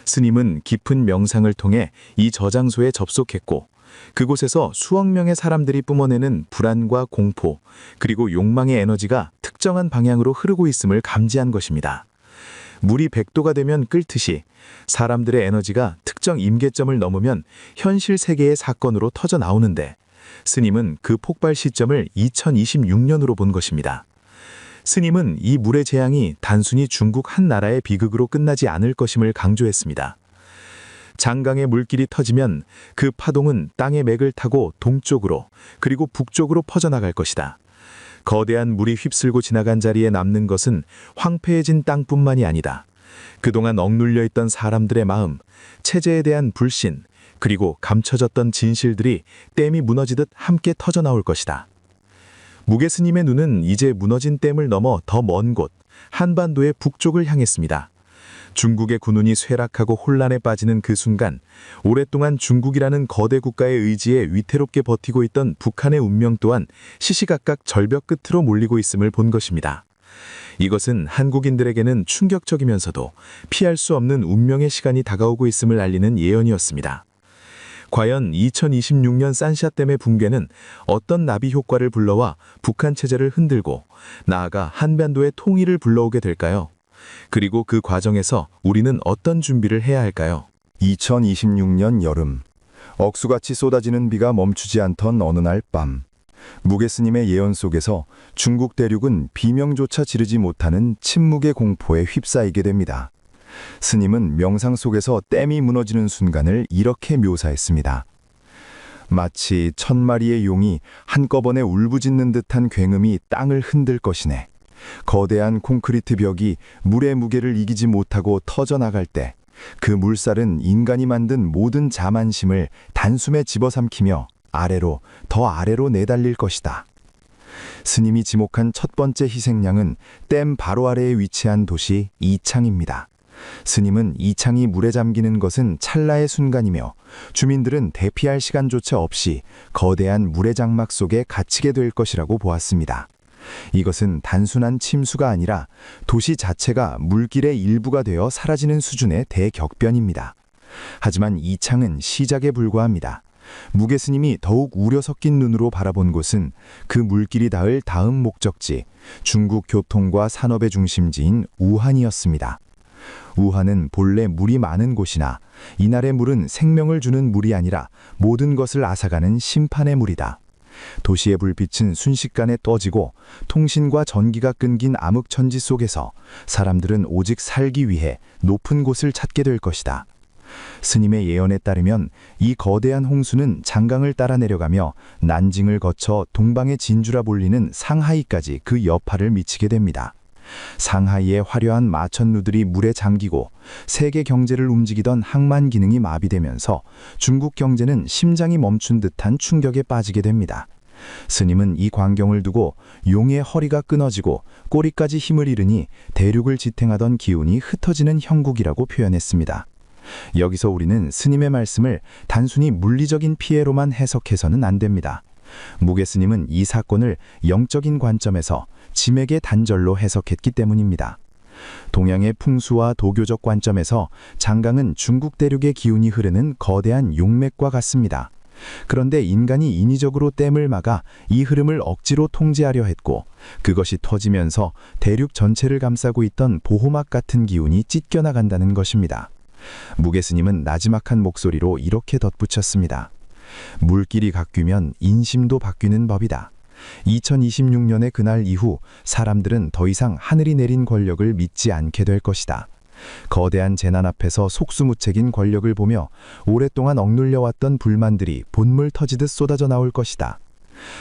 S5: 스님은 깊은 명상을 통해 이 저장소에 접속했고 그곳에서 수억 명의 사람들이 뿜어내는 불안과 공포, 그리고 욕망의 에너지가 특정한 방향으로 흐르고 있음을 감지한 것입니다. 물이 100도가 되면 끓듯이 사람들의 에너지가 특정 임계점을 넘으면 현실 세계의 사건으로 터져 나오는데 스님은 그 폭발 시점을 2026년으로 본 것입니다. 스님은 이 물의 재앙이 단순히 중국 한 나라의 비극으로 끝나지 않을 것임을 강조했습니다. 장강의 물길이 터지면 그 파동은 땅의 맥을 타고 동쪽으로 그리고 북쪽으로 퍼져나갈 것이다. 거대한 물이 휩쓸고 지나간 자리에 남는 것은 황폐해진 땅뿐만이 아니다. 그동안 억눌려 있던 사람들의 마음, 체제에 대한 불신, 그리고 감춰졌던 진실들이 댐이 무너지듯 함께 터져나올 것이다. 무게 스님의 눈은 이제 무너진 댐을 넘어 더 먼 곳, 한반도의 북쪽을 향했습니다. 중국의 군운이 쇠락하고 혼란에 빠지는 그 순간, 오랫동안 중국이라는 거대 국가의 의지에 위태롭게 버티고 있던 북한의 운명 또한 시시각각 절벽 끝으로 몰리고 있음을 본 것입니다. 이것은 한국인들에게는 충격적이면서도 피할 수 없는 운명의 시간이 다가오고 있음을 알리는 예언이었습니다. 과연 2026년 산샤댐의 붕괴는 어떤 나비 효과를 불러와 북한 체제를 흔들고 나아가 한반도의 통일을 불러오게 될까요? 그리고 그 과정에서 우리는 어떤 준비를 해야 할까요?
S1: 2026년 여름, 억수같이 쏟아지는 비가 멈추지 않던 어느 날 밤, 무게 스님의 예언 속에서 중국 대륙은 비명조차 지르지 못하는 침묵의 공포에 휩싸이게 됩니다. 스님은 명상 속에서 댐이 무너지는 순간을 이렇게 묘사했습니다. 마치 1000마리의 용이 한꺼번에 울부짖는 듯한 굉음이 땅을 흔들 것이네. 거대한 콘크리트 벽이 물의 무게를 이기지 못하고 터져나갈 때 그 물살은 인간이 만든 모든 자만심을 단숨에 집어삼키며 아래로, 더 아래로 내달릴 것이다. 스님이 지목한 첫 번째 희생양은 댐 바로 아래에 위치한 도시 이창입니다. 스님은 이창이 물에 잠기는 것은 찰나의 순간이며 주민들은 대피할 시간조차 없이 거대한 물의 장막 속에 갇히게 될 것이라고 보았습니다. 이것은 단순한 침수가 아니라 도시 자체가 물길의 일부가 되어 사라지는 수준의 대격변입니다. 하지만 이창은 시작에 불과합니다. 무게 스님이 더욱 우려 섞인 눈으로 바라본 곳은 그 물길이 닿을 다음 목적지, 중국 교통과 산업의 중심지인 우한이었습니다. 우한은 본래 물이 많은 곳이나 이날의 물은 생명을 주는 물이 아니라 모든 것을 앗아가는 심판의 물이다. 도시의 불빛은 순식간에 꺼지고 통신과 전기가 끊긴 암흑천지 속에서 사람들은 오직 살기 위해 높은 곳을 찾게 될 것이다. 스님의 예언에 따르면 이 거대한 홍수는 장강을 따라 내려가며 난징을 거쳐 동방의 진주라 불리는 상하이까지 그 여파를 미치게 됩니다. 상하이의 화려한 마천루들이 물에 잠기고 세계 경제를 움직이던 항만 기능이 마비되면서 중국 경제는 심장이 멈춘 듯한 충격에 빠지게 됩니다. 스님은 이 광경을 두고 용의 허리가 끊어지고 꼬리까지 힘을 잃으니 대륙을 지탱하던 기운이 흩어지는 형국이라고 표현했습니다. 여기서 우리는 스님의 말씀을 단순히 물리적인 피해로만 해석해서는 안 됩니다. 무게 스님은 이 사건을 영적인 관점에서 짐에게 단절로 해석했기 때문입니다. 동양의 풍수와 도교적 관점에서 장강은 중국 대륙의 기운이 흐르는 거대한 용맥과 같습니다. 그런데 인간이 인위적으로 댐을 막아 이 흐름을 억지로 통제하려 했고 그것이 터지면서 대륙 전체를 감싸고 있던 보호막 같은 기운이 찢겨나간다는 것입니다. 무게 스님은 나지막한 목소리로 이렇게 덧붙였습니다. 물길이 바뀌면 인심도 바뀌는 법이다. 2026년의 그날 이후 사람들은 더 이상 하늘이 내린 권력을 믿지 않게 될 것이다. 거대한 재난 앞에서 속수무책인 권력을 보며 오랫동안 억눌려왔던 불만들이 본물 터지듯 쏟아져 나올 것이다.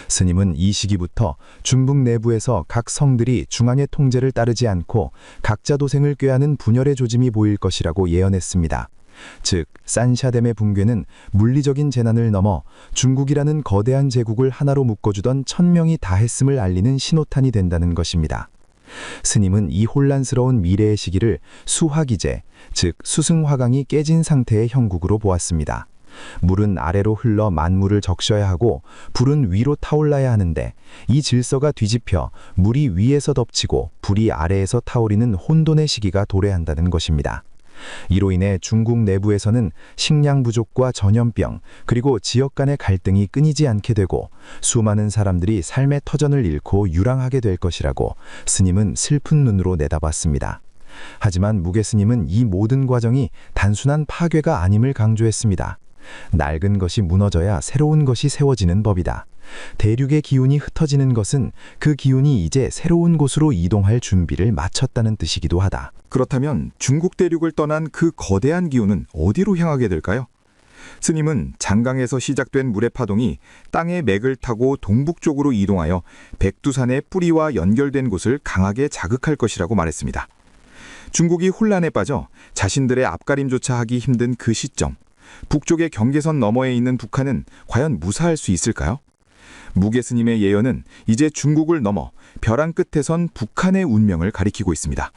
S1: 스님은 이 시기부터 중북 내부에서 각 성들이 중앙의 통제를 따르지 않고 각자 도생을 꾀하는 분열의 조짐이 보일 것이라고 예언했습니다. 즉, 산샤댐의 붕괴는 물리적인 재난을 넘어 중국이라는 거대한 제국을 하나로 묶어주던 1000명이 다했음을 알리는 신호탄이 된다는 것입니다. 스님은 이 혼란스러운 미래의 시기를 수화기제, 즉 수승화강이 깨진 상태의 형국으로 보았습니다. 물은 아래로 흘러 만물을 적셔야 하고 불은 위로 타올라야 하는데 이 질서가 뒤집혀 물이 위에서 덮치고 불이 아래에서 타오르는 혼돈의 시기가 도래한다는 것입니다. 이로 인해 중국 내부에서는 식량 부족과 전염병 그리고 지역 간의 갈등이 끊이지 않게 되고 수많은 사람들이 삶의 터전을 잃고 유랑하게 될 것이라고 스님은 슬픈 눈으로 내다봤습니다. 하지만 무게 스님은 이 모든 과정이 단순한 파괴가 아님을 강조했습니다. 낡은 것이 무너져야 새로운 것이 세워지는 법이다.
S6: 대륙의 기운이 흩어지는 것은 그 기운이 이제 새로운 곳으로 이동할 준비를 마쳤다는 뜻이기도 하다.
S3: 그렇다면 중국 대륙을 떠난 그 거대한 기운은 어디로 향하게 될까요? 스님은 장강에서 시작된 물의 파동이 땅의 맥을 타고 동북쪽으로 이동하여 백두산의 뿌리와 연결된 곳을 강하게 자극할 것이라고 말했습니다. 중국이 혼란에 빠져 자신들의 앞가림조차 하기 힘든 그 시점, 북쪽의 경계선 너머에 있는 북한은 과연 무사할 수 있을까요? 무게 스님의 예언은 이제 중국을 넘어 벼랑 끝에선 북한의 운명을 가리키고 있습니다.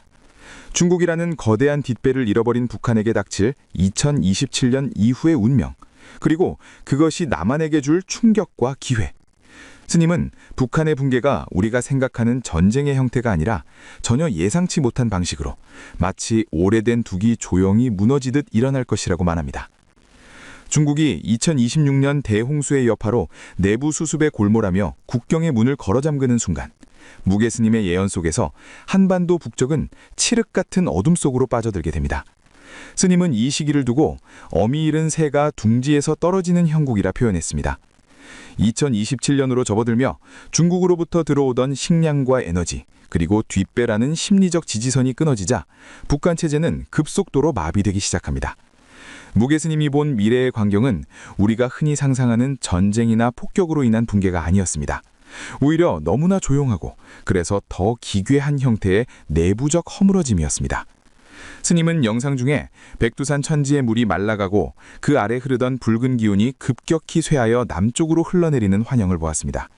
S3: 중국이라는 거대한 뒷배를 잃어버린 북한에게 닥칠 2027년 이후의 운명, 그리고 그것이 남한에게 줄 충격과 기회. 스님은 북한의 붕괴가 우리가 생각하는 전쟁의 형태가 아니라 전혀 예상치 못한 방식으로 마치 오래된 둑이 조용히 무너지듯 일어날 것이라고 말합니다. 중국이 2026년 대홍수의 여파로 내부 수습에 골몰하며 국경의 문을 걸어 잠그는 순간, 무게 스님의 예언 속에서 한반도 북쪽은 칠흑 같은 어둠 속으로 빠져들게 됩니다. 스님은 이 시기를 두고 어미 잃은 새가 둥지에서 떨어지는 형국이라 표현했습니다. 2027년으로 접어들며 중국으로부터 들어오던 식량과 에너지, 그리고 뒷배라는 심리적 지지선이 끊어지자 북한 체제는 급속도로 마비되기 시작합니다. 무게 스님이 본 미래의 광경은 우리가 흔히 상상하는 전쟁이나 폭격으로 인한 붕괴가 아니었습니다. 오히려 너무나 조용하고 그래서 더 기괴한 형태의 내부적 허물어짐이었습니다. 스님은 영상 중에 백두산 천지의 물이 말라가고 그 아래 흐르던 붉은 기운이 급격히 쇠하여 남쪽으로 흘러내리는 환영을 보았습니다.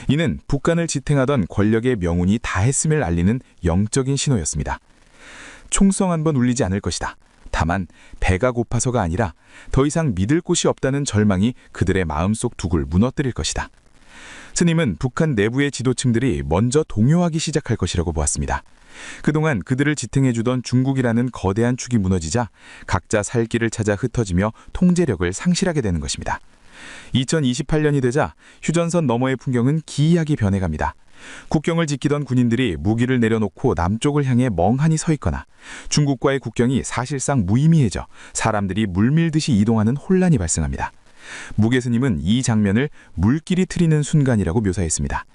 S3: 이는 북한을 지탱하던 권력의 명운이 다했음을 알리는 영적인 신호였습니다. 총성 한 번 울리지 않을 것이다. 다만 배가 고파서가 아니라 더 이상 믿을 곳이 없다는 절망이 그들의 마음속 둑을 무너뜨릴 것이다. 스님은 북한 내부의 지도층들이 먼저 동요하기 시작할 것이라고 보았습니다. 그동안 그들을 지탱해주던 중국이라는 거대한 축이 무너지자 각자 살 길을 찾아 흩어지며 통제력을 상실하게 되는 것입니다. 2028년이 되자 휴전선 너머의 풍경은 기이하게 변해갑니다. 국경을 지키던 군인들이 무기를 내려놓고 남쪽을 향해 멍하니 서 있거나 중국과의 국경이 사실상 무의미해져 사람들이 물밀듯이 이동하는 혼란이 발생합니다. 무게 스님은 이 장면을 물길이 트이는 순간이라고 묘사했습니다.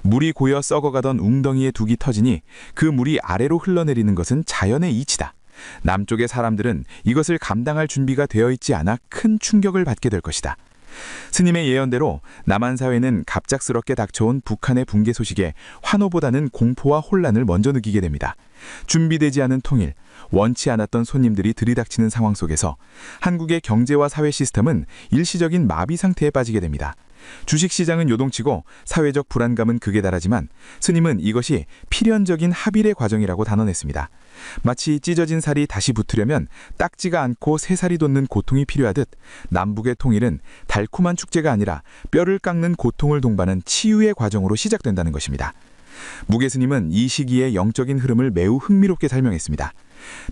S3: 물이 고여 썩어가던 웅덩이의 둑이 터지니 그 물이 아래로 흘러내리는 것은 자연의 이치다. 남쪽의 사람들은 이것을 감당할 준비가 되어 있지 않아 큰 충격을 받게 될 것이다. 스님의 예언대로 남한 사회는 갑작스럽게 닥쳐온 북한의 붕괴 소식에 환호보다는 공포와 혼란을 먼저 느끼게 됩니다. 준비되지 않은 통일, 원치 않았던 손님들이 들이닥치는 상황 속에서 한국의 경제와 사회 시스템은 일시적인 마비 상태에 빠지게 됩니다. 주식시장은 요동치고 사회적 불안감은 극에 달하지만 스님은 이것이 필연적인 합일의 과정이라고 단언했습니다. 마치 찢어진 살이 다시 붙으려면 딱지가 않고 새살이 돋는 고통이 필요하듯 남북의 통일은 달콤한 축제가 아니라 뼈를 깎는 고통을 동반한 치유의 과정으로 시작된다는 것입니다. 무게 스님은 이 시기의 영적인 흐름을 매우 흥미롭게 설명했습니다.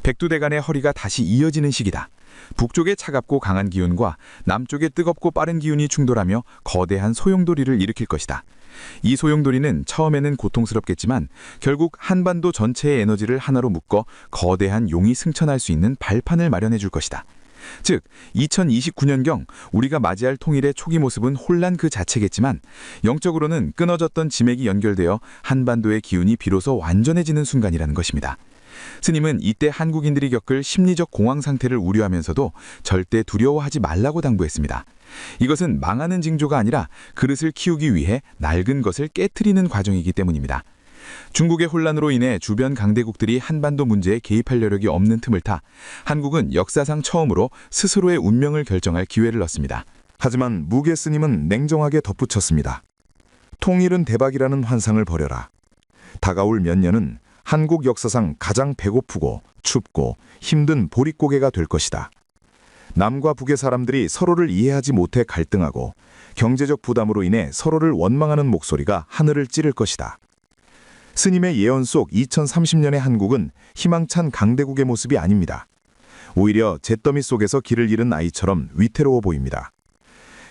S3: 백두대간의 허리가 다시 이어지는 시기다. 북쪽의 차갑고 강한 기운과 남쪽의 뜨겁고 빠른 기운이 충돌하며 거대한 소용돌이를 일으킬 것이다. 이 소용돌이는 처음에는 고통스럽겠지만 결국 한반도 전체의 에너지를 하나로 묶어 거대한 용이 승천할 수 있는 발판을 마련해 줄 것이다. 즉 2029년경 우리가 맞이할 통일의 초기 모습은 혼란 그 자체겠지만 영적으로는 끊어졌던 지맥이 연결되어 한반도의 기운이 비로소 완전해지는 순간이라는 것입니다. 스님은 이때 한국인들이 겪을 심리적 공황 상태를 우려하면서도 절대 두려워하지 말라고 당부했습니다. 이것은 망하는 징조가 아니라 그릇을 키우기 위해 낡은 것을 깨트리는 과정이기 때문입니다. 중국의 혼란으로 인해 주변 강대국들이 한반도 문제에 개입할 여력이 없는 틈을 타 한국은 역사상 처음으로 스스로의 운명을 결정할 기회를 얻습니다.
S2: 하지만 무게 스님은 냉정하게 덧붙였습니다. 통일은 대박이라는 환상을 버려라. 다가올 몇 년은 한국 역사상 가장 배고프고 춥고 힘든 보릿고개가 될 것이다. 남과 북의 사람들이 서로를 이해하지 못해 갈등하고 경제적 부담으로 인해 서로를 원망하는 목소리가 하늘을 찌를 것이다. 스님의 예언 속 2030년의 한국은 희망찬 강대국의 모습이 아닙니다. 오히려 잿더미 속에서 길을 잃은 아이처럼 위태로워 보입니다.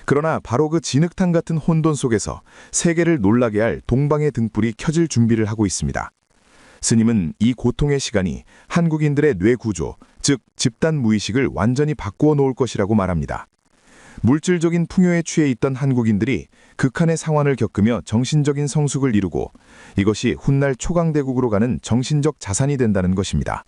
S2: 그러나 바로 그 진흙탕 같은 혼돈 속에서 세계를 놀라게 할 동방의 등불이 켜질 준비를 하고 있습니다. 스님은 이 고통의 시간이 한국인들의 뇌 구조, 즉 집단 무의식을 완전히 바꾸어 놓을 것이라고 말합니다.
S1: 물질적인 풍요에 취해 있던 한국인들이 극한의 상환을 겪으며 정신적인 성숙을 이루고 이것이 훗날 초강대국으로 가는 정신적 자산이 된다는 것입니다.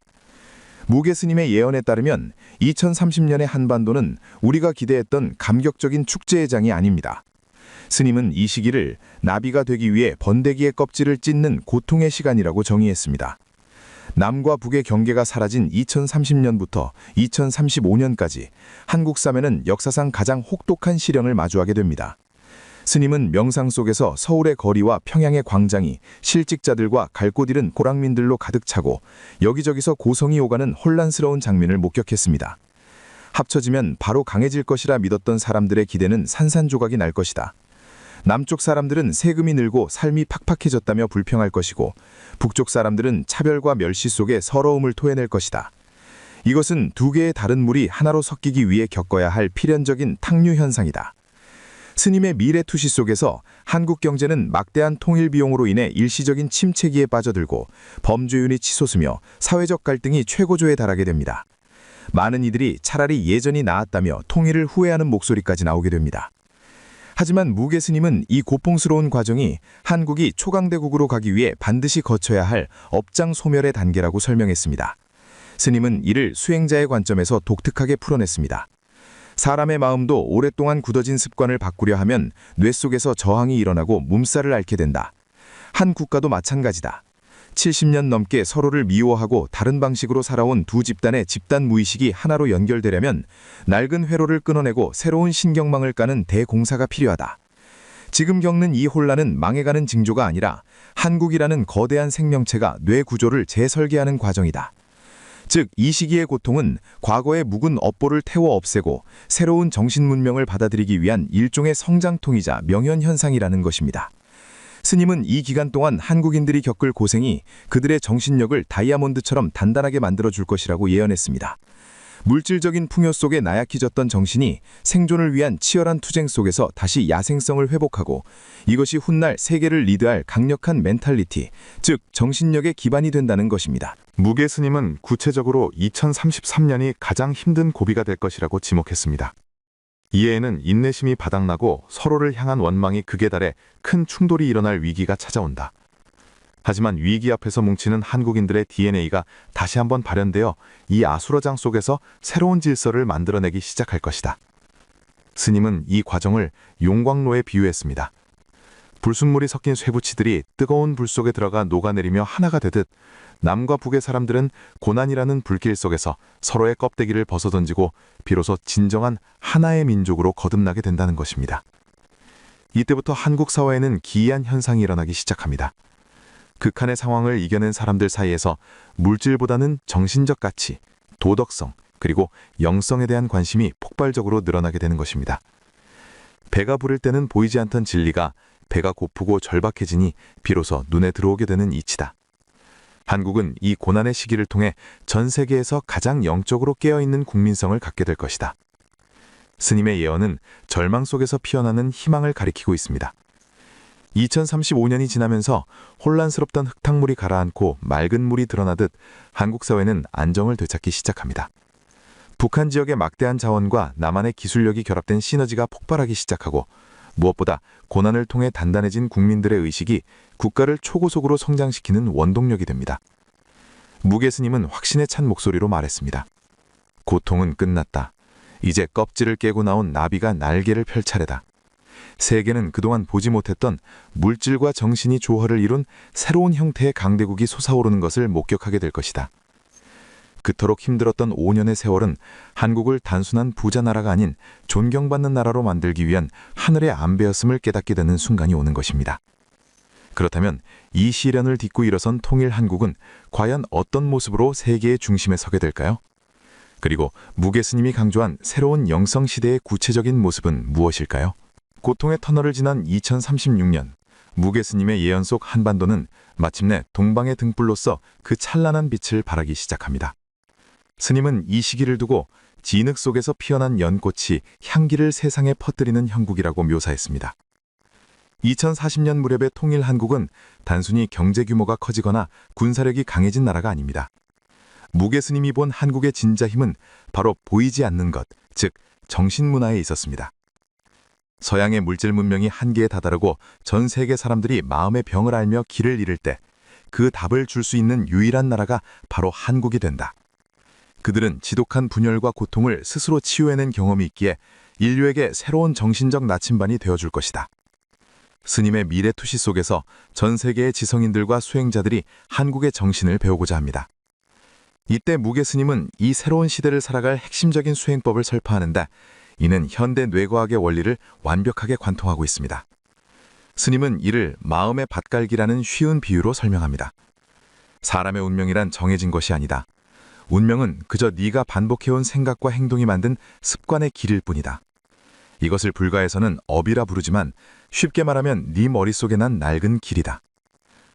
S1: 무게 스님의 예언에 따르면 2030년의 한반도는 우리가 기대했던 감격적인 축제의 장이 아닙니다. 스님은 이 시기를 나비가 되기 위해 번데기의 껍질을 찢는 고통의 시간이라고 정의했습니다. 남과 북의 경계가 사라진 2030년부터 2035년까지 한국 사회는 역사상 가장 혹독한 시련을 마주하게 됩니다. 스님은 명상 속에서 서울의 거리와 평양의 광장이 실직자들과 갈 곳 잃은 고랑민들로 가득 차고 여기저기서 고성이 오가는 혼란스러운 장면을 목격했습니다. 합쳐지면 바로 강해질 것이라 믿었던 사람들의 기대는 산산조각이 날 것이다. 남쪽 사람들은 세금이 늘고 삶이 팍팍해졌다며 불평할 것이고 북쪽 사람들은 차별과 멸시 속에 서러움을 토해낼 것이다. 이것은 두 개의 다른 물이 하나로 섞이기 위해 겪어야 할 필연적인 탁류 현상이다. 스님의 미래 투시 속에서 한국 경제는 막대한 통일 비용으로 인해 일시적인 침체기에 빠져들고 범죄율이 치솟으며 사회적 갈등이 최고조에 달하게 됩니다. 많은 이들이 차라리 예전이 나았다며 통일을 후회하는 목소리까지 나오게 됩니다. 하지만 무게 스님은 이 고풍스러운 과정이 한국이 초강대국으로 가기 위해 반드시 거쳐야 할 업장 소멸의 단계라고 설명했습니다. 스님은 이를 수행자의 관점에서 독특하게 풀어냈습니다. 사람의 마음도 오랫동안 굳어진 습관을 바꾸려 하면 뇌 속에서 저항이 일어나고 몸살을 앓게 된다. 한 국가도 마찬가지다. 70년 넘게 서로를 미워하고 다른 방식으로 살아온 두 집단의 집단 무의식이 하나로 연결되려면 낡은 회로를 끊어내고 새로운 신경망을 까는 대공사가 필요하다. 지금 겪는 이 혼란은 망해가는 징조가 아니라 한국이라는 거대한 생명체가 뇌 구조를 재설계하는 과정이다. 즉, 이 시기의 고통은 과거의 묵은 업보를 태워 없애고 새로운 정신문명을 받아들이기 위한 일종의 성장통이자 명현현상이라는 것입니다. 스님은 이 기간 동안 한국인들이 겪을 고생이 그들의 정신력을 다이아몬드처럼 단단하게 만들어줄 것이라고 예언했습니다. 물질적인 풍요 속에 나약해졌던 정신이 생존을 위한 치열한 투쟁 속에서 다시 야생성을 회복하고 이것이 훗날 세계를 리드할 강력한 멘탈리티, 즉 정신력의 기반이 된다는 것입니다.
S2: 무게 스님은 구체적으로 2033년이 가장 힘든 고비가 될 것이라고 지목했습니다. 이해에는 인내심이 바닥나고 서로를 향한 원망이 극에 달해 큰 충돌이 일어날 위기가 찾아온다. 하지만 위기 앞에서 뭉치는 한국인들의 DNA가 다시 한번 발현되어 이 아수라장 속에서 새로운 질서를 만들어내기 시작할 것이다. 스님은 이 과정을 용광로에 비유했습니다. 불순물이 섞인 쇠붙이들이 뜨거운 불 속에 들어가 녹아내리며 하나가 되듯 남과 북의 사람들은 고난이라는 불길 속에서 서로의 껍데기를 벗어던지고 비로소 진정한 하나의 민족으로 거듭나게 된다는 것입니다. 이때부터 한국 사회에는 기이한 현상이 일어나기 시작합니다. 극한의 상황을 이겨낸 사람들 사이에서 물질보다는 정신적 가치, 도덕성, 그리고 영성에 대한 관심이 폭발적으로 늘어나게 되는 것입니다. 배가 부를 때는 보이지 않던 진리가 배가 고프고 절박해지니 비로소 눈에 들어오게 되는 이치다. 한국은 이 고난의 시기를 통해 전 세계에서 가장 영적으로 깨어있는 국민성을 갖게 될 것이다. 스님의 예언은 절망 속에서 피어나는 희망을 가리키고 있습니다. 2035년이 지나면서 혼란스럽던 흙탕물이 가라앉고 맑은 물이 드러나듯 한국 사회는 안정을 되찾기 시작합니다. 북한 지역의 막대한 자원과 남한의 기술력이 결합된 시너지가 폭발하기 시작하고 무엇보다 고난을 통해 단단해진 국민들의 의식이 국가를 초고속으로 성장시키는 원동력이 됩니다. 무게 스님은 확신에 찬 목소리로 말했습니다. 고통은 끝났다. 이제 껍질을 깨고 나온 나비가 날개를 펼 차례다. 세계는 그동안 보지 못했던 물질과 정신이 조화를 이룬 새로운 형태의 강대국이 솟아오르는 것을 목격하게 될 것이다. 그토록 힘들었던 5년의 세월은 한국을 단순한 부자 나라가 아닌 존경받는 나라로 만들기 위한 하늘의 안배였음을 깨닫게 되는 순간이 오는 것입니다. 그렇다면 이 시련을 딛고 일어선 통일 한국은 과연 어떤 모습으로 세계의 중심에 서게 될까요? 그리고 무게 스님이 강조한 새로운 영성 시대의 구체적인 모습은 무엇일까요? 고통의 터널을 지난 2036년, 무게 스님의 예언 속 한반도는 마침내 동방의 등불로서 그 찬란한 빛을 발하기 시작합니다. 스님은 이 시기를 두고 진흙 속에서 피어난 연꽃이 향기를 세상에 퍼뜨리는 형국이라고 묘사했습니다. 2040년 무렵의 통일 한국은 단순히 경제 규모가 커지거나 군사력이 강해진 나라가 아닙니다. 무게 스님이 본 한국의 진짜 힘은 바로 보이지 않는 것, 즉 정신문화에 있었습니다.
S1: 서양의 물질 문명이 한계에 다다르고 전 세계 사람들이 마음의 병을 앓며 길을 잃을 때 그 답을 줄 수 있는 유일한 나라가 바로 한국이 된다. 그들은 지독한 분열과 고통을 스스로 치유해낸 경험이 있기에 인류에게 새로운 정신적 나침반이 되어줄 것이다. 스님의 미래 투시 속에서 전 세계의 지성인들과 수행자들이 한국의 정신을 배우고자 합니다. 이때 무게 스님은 이 새로운 시대를 살아갈 핵심적인 수행법을 설파하는데 이는 현대 뇌과학의 원리를 완벽하게 관통하고 있습니다. 스님은 이를 마음의 밭갈기라는 쉬운 비유로 설명합니다. 사람의 운명이란 정해진 것이 아니다. 운명은 그저 네가 반복해온 생각과 행동이 만든 습관의 길일 뿐이다. 이것을 불가에서는 업이라 부르지만 쉽게 말하면 네 머릿속에 난 낡은 길이다.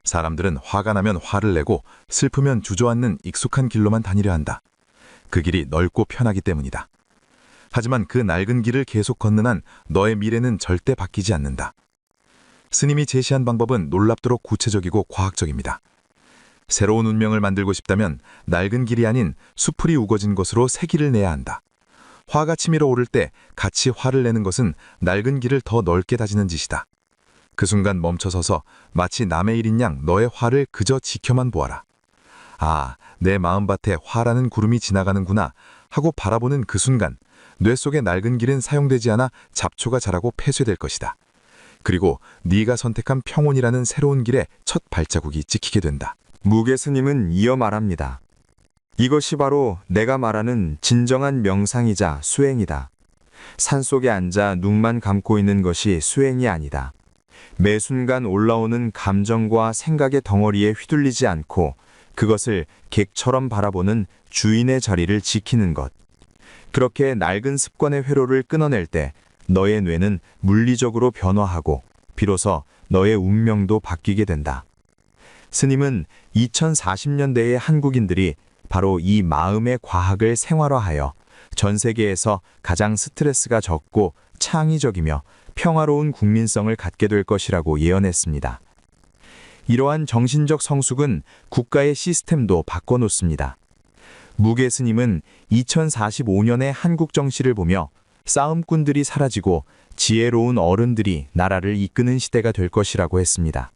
S1: 사람들은 화가 나면 화를 내고 슬프면 주저앉는 익숙한 길로만 다니려 한다. 그 길이 넓고 편하기 때문이다. 하지만 그 낡은 길을 계속 걷는 한 너의 미래는 절대 바뀌지 않는다. 스님이 제시한 방법은 놀랍도록 구체적이고 과학적입니다. 새로운 운명을 만들고 싶다면 낡은 길이 아닌 수풀이 우거진 것으로 새 길을 내야 한다. 화가 치밀어 오를 때 같이 화를 내는 것은 낡은 길을 더 넓게 다지는 짓이다. 그 순간 멈춰서서 마치 남의 일인 양 너의 화를 그저 지켜만 보아라. 아, 내 마음밭에 화라는 구름이 지나가는구나 하고 바라보는 그 순간 뇌 속의 낡은 길은 사용되지 않아 잡초가 자라고 폐쇄될 것이다. 그리고 네가 선택한 평온이라는 새로운 길에 첫 발자국이 찍히게 된다.
S7: 무게 스님은 이어 말합니다. 이것이 바로 내가 말하는 진정한 명상이자 수행이다. 산속에 앉아 눈만 감고 있는 것이 수행이 아니다. 매 순간 올라오는 감정과 생각의 덩어리에 휘둘리지 않고 그것을 객처럼 바라보는 주인의 자리를 지키는 것. 그렇게 낡은 습관의 회로를 끊어낼 때 너의 뇌는 물리적으로 변화하고 비로소 너의 운명도 바뀌게 된다. 스님은 2040년대의 한국인들이 바로 이 마음의 과학을 생활화하여 전 세계에서 가장 스트레스가 적고 창의적이며 평화로운 국민성을 갖게 될 것이라고 예언했습니다. 이러한 정신적 성숙은 국가의 시스템도 바꿔놓습니다. 무게 스님은 2045년의 한국 정치를 보며 싸움꾼들이 사라지고 지혜로운 어른들이 나라를 이끄는 시대가 될 것이라고 했습니다.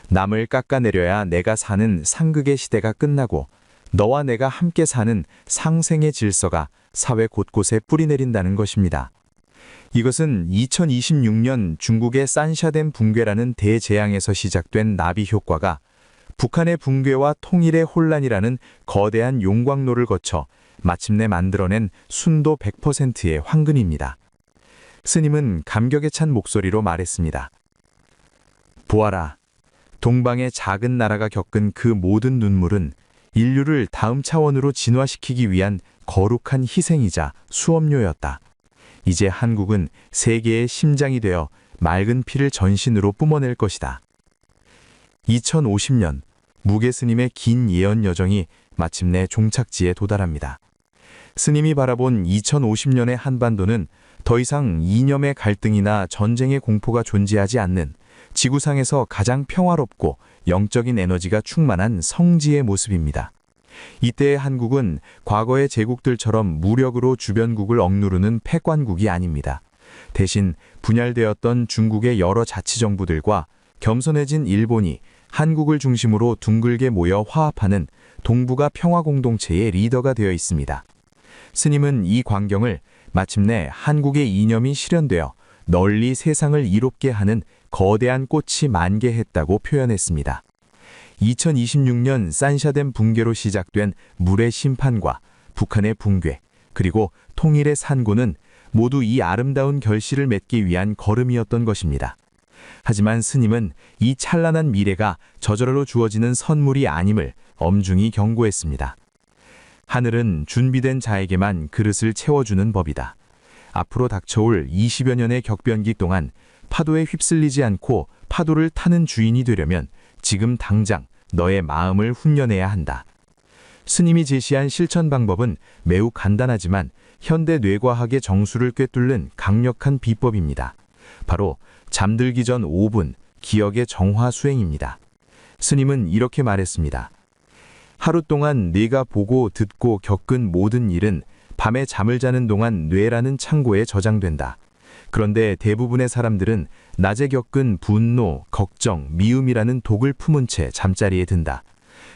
S7: 남을 깎아내려야 내가 사는 상극의 시대가 끝나고 너와 내가 함께 사는 상생의 질서가 사회 곳곳에 뿌리내린다는 것입니다. 이것은 2026년 중국의 산샤댐 붕괴라는 대재앙에서 시작된 나비 효과가 북한의 붕괴와 통일의 혼란이라는 거대한 용광로를 거쳐 마침내 만들어낸 순도 100%의 황금입니다. 스님은 감격에 찬 목소리로 말했습니다. 보아라, 동방의 작은 나라가 겪은 그 모든 눈물은 인류를 다음 차원으로 진화시키기 위한 거룩한 희생이자 수업료였다. 이제 한국은 세계의 심장이 되어 맑은 피를 전신으로 뿜어낼 것이다. 2050년 무게 스님의 긴 예언 여정이 마침내 종착지에 도달합니다. 스님이 바라본 2050년의 한반도는 더 이상 이념의 갈등이나 전쟁의 공포가 존재하지 않는 지구상에서 가장 평화롭고 영적인 에너지가 충만한 성지의 모습입니다. 이때의 한국은 과거의 제국들처럼 무력으로 주변국을 억누르는 패권국이 아닙니다. 대신 분열되었던 중국의 여러 자치정부들과 겸손해진 일본이 한국을 중심으로 둥글게 모여 화합하는 동북아 평화공동체의 리더가 되어 있습니다. 스님은 이 광경을 마침내 한국의 이념이 실현되어 널리 세상을 이롭게 하는 거대한 꽃이 만개했다고 표현했습니다. 2026년 산샤댐 붕괴로 시작된 물의 심판과 북한의 붕괴, 그리고 통일의 산고는 모두 이 아름다운 결실을 맺기 위한 걸음이었던 것입니다. 하지만 스님은 이 찬란한 미래가 저절로 주어지는 선물이 아님을 엄중히 경고했습니다. 하늘은 준비된 자에게만 그릇을 채워주는 법이다. 앞으로 닥쳐올 20여 년의 격변기 동안 파도에 휩쓸리지 않고 파도를 타는 주인이 되려면 지금 당장 너의 마음을 훈련해야 한다. 스님이 제시한 실천 방법은 매우 간단하지만 현대 뇌과학의 정수를 꿰뚫는 강력한 비법입니다. 바로 잠들기 전 5분 기억의 정화 수행입니다. 스님은 이렇게 말했습니다. 하루 동안 네가 보고 듣고 겪은 모든 일은 밤에 잠을 자는 동안 뇌라는 창고에 저장된다.
S6: 그런데 대부분의 사람들은 낮에 겪은 분노, 걱정, 미움이라는 독을 품은 채 잠자리에 든다.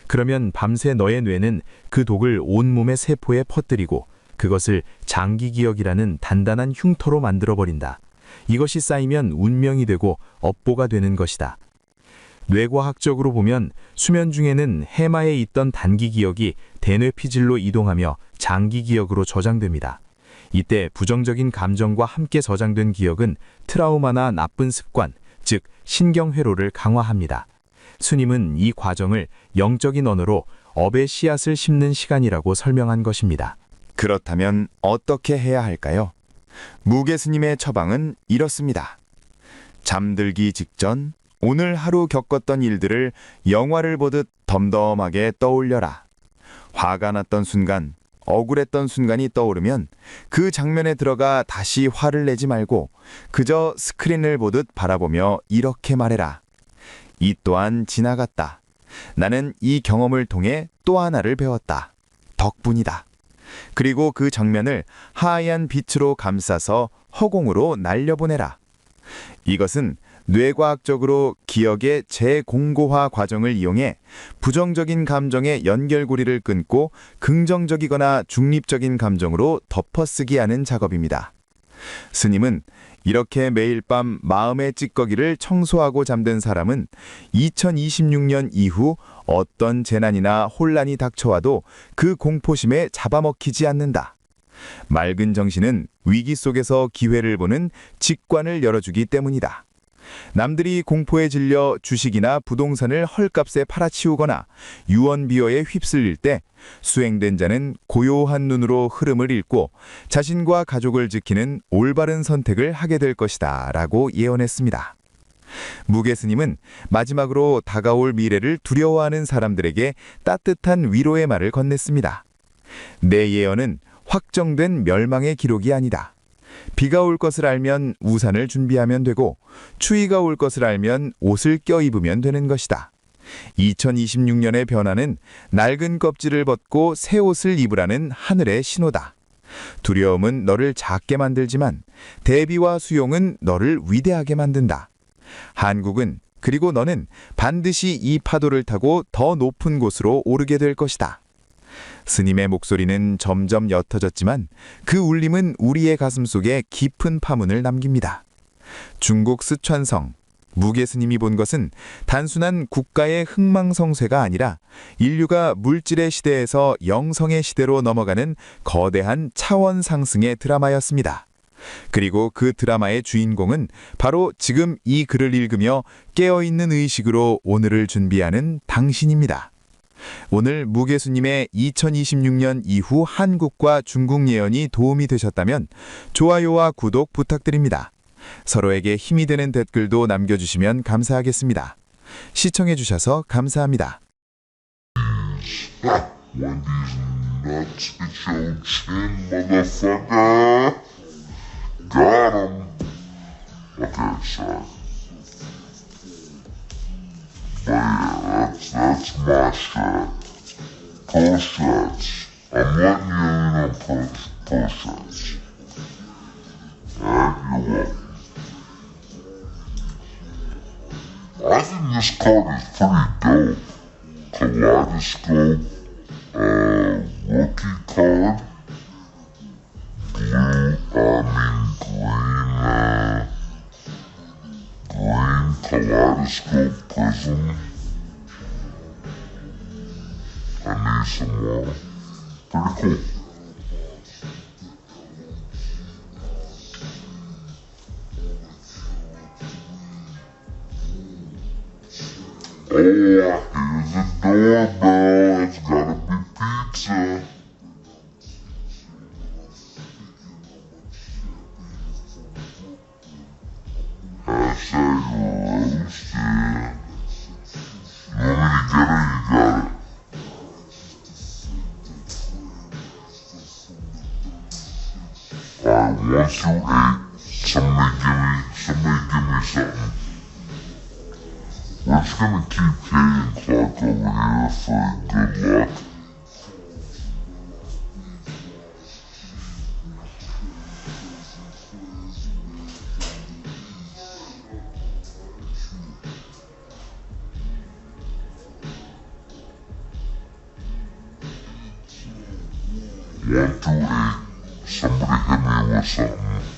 S6: 그러면 밤새 너의 뇌는 그 독을 온몸의 세포에 퍼뜨리고 그것을 장기기억이라는 단단한 흉터로 만들어버린다. 이것이 쌓이면 운명이 되고 업보가 되는 것이다. 뇌과학적으로 보면 수면 중에는 해마에 있던 단기기억이 대뇌피질로 이동하며 장기기억으로 저장됩니다. 이때 부정적인 감정과 함께 저장된 기억은 트라우마나 나쁜 습관, 즉 신경회로를 강화합니다. 스님은 이 과정을 영적인 언어로 업의 씨앗을 심는 시간이라고 설명한 것입니다.
S7: 그렇다면 어떻게 해야 할까요? 무게 스님의 처방은 이렇습니다. 잠들기 직전 오늘 하루 겪었던 일들을 영화를 보듯 덤덤하게 떠올려라. 화가 났던 순간, 억울했던 순간이 떠오르면 그 장면에 들어가 다시 화를 내지 말고 그저 스크린을 보듯 바라보며 이렇게 말해라. 이 또한 지나갔다. 나는 이 경험을 통해 또 하나를 배웠다. 덕분이다. 그리고 그 장면을 하얀 빛으로 감싸서 허공으로 날려보내라. 이것은 뇌과학적으로 기억의 재공고화 과정을 이용해 부정적인 감정의 연결고리를 끊고 긍정적이거나 중립적인 감정으로 덮어쓰기 하는 작업입니다. 스님은 이렇게 매일 밤 마음의 찌꺼기를 청소하고 잠든 사람은 2026년 이후 어떤 재난이나 혼란이 닥쳐와도 그 공포심에 잡아먹히지 않는다. 맑은 정신은 위기 속에서 기회를 보는 직관을 열어주기 때문이다. 남들이 공포에 질려 주식이나 부동산을 헐값에 팔아치우거나 유언비어에 휩쓸릴 때 수행된 자는 고요한 눈으로 흐름을 읽고 자신과 가족을 지키는 올바른 선택을 하게 될 것이다 라고 예언했습니다. 무게 스님은 마지막으로 다가올 미래를 두려워하는 사람들에게 따뜻한 위로의 말을 건넸습니다. 내 예언은 확정된 멸망의 기록이 아니다. 비가 올 것을 알면 우산을 준비하면 되고 추위가 올 것을 알면 옷을 껴입으면 되는 것이다. 2026년의 변화는 낡은 껍질을 벗고 새 옷을 입으라는 하늘의 신호다. 두려움은 너를 작게 만들지만 대비와 수용은 너를 위대하게 만든다. 한국은 그리고 너는 반드시 이 파도를 타고 더 높은 곳으로 오르게 될 것이다. 스님의 목소리는 점점 옅어졌지만 그 울림은 우리의 가슴 속에 깊은 파문을 남깁니다. 중국 스촨성 무게 스님이 본 것은 단순한 국가의 흥망성쇠가 아니라 인류가 물질의 시대에서 영성의 시대로 넘어가는 거대한 차원 상승의 드라마였습니다. 그리고 그 드라마의 주인공은 바로 지금 이 글을 읽으며 깨어있는 의식으로 오늘을 준비하는 당신입니다. 오늘 무게수님의 2026년 이후 한국과 중국 예언이 도움이 되셨다면 좋아요와 구독 부탁드립니다. 서로에게 힘이 되는 댓글도 남겨주시면 감사하겠습니다. 시청해주셔서 감사합니다.
S8: When these nuts hit your chin, motherfucker. Got 'em. Okay, sorry. But yeah, that's my strat. Pull strats. I'm letting you in on pull strats. Alright, you're welcome. I think this card is pretty dope. Kaleidoscope, rookie card, green kaleidoscope prism. I need some more. Pretty cool. Oh, I hear the doorbell. It's gotta be pizza. Hashtag roasted. You want me to get it? You got it. Alright, once you ate, somebody give me something. We're just gonna keep paying Clark over here for good luck. 1, 2, 8. Somebody hit me with something.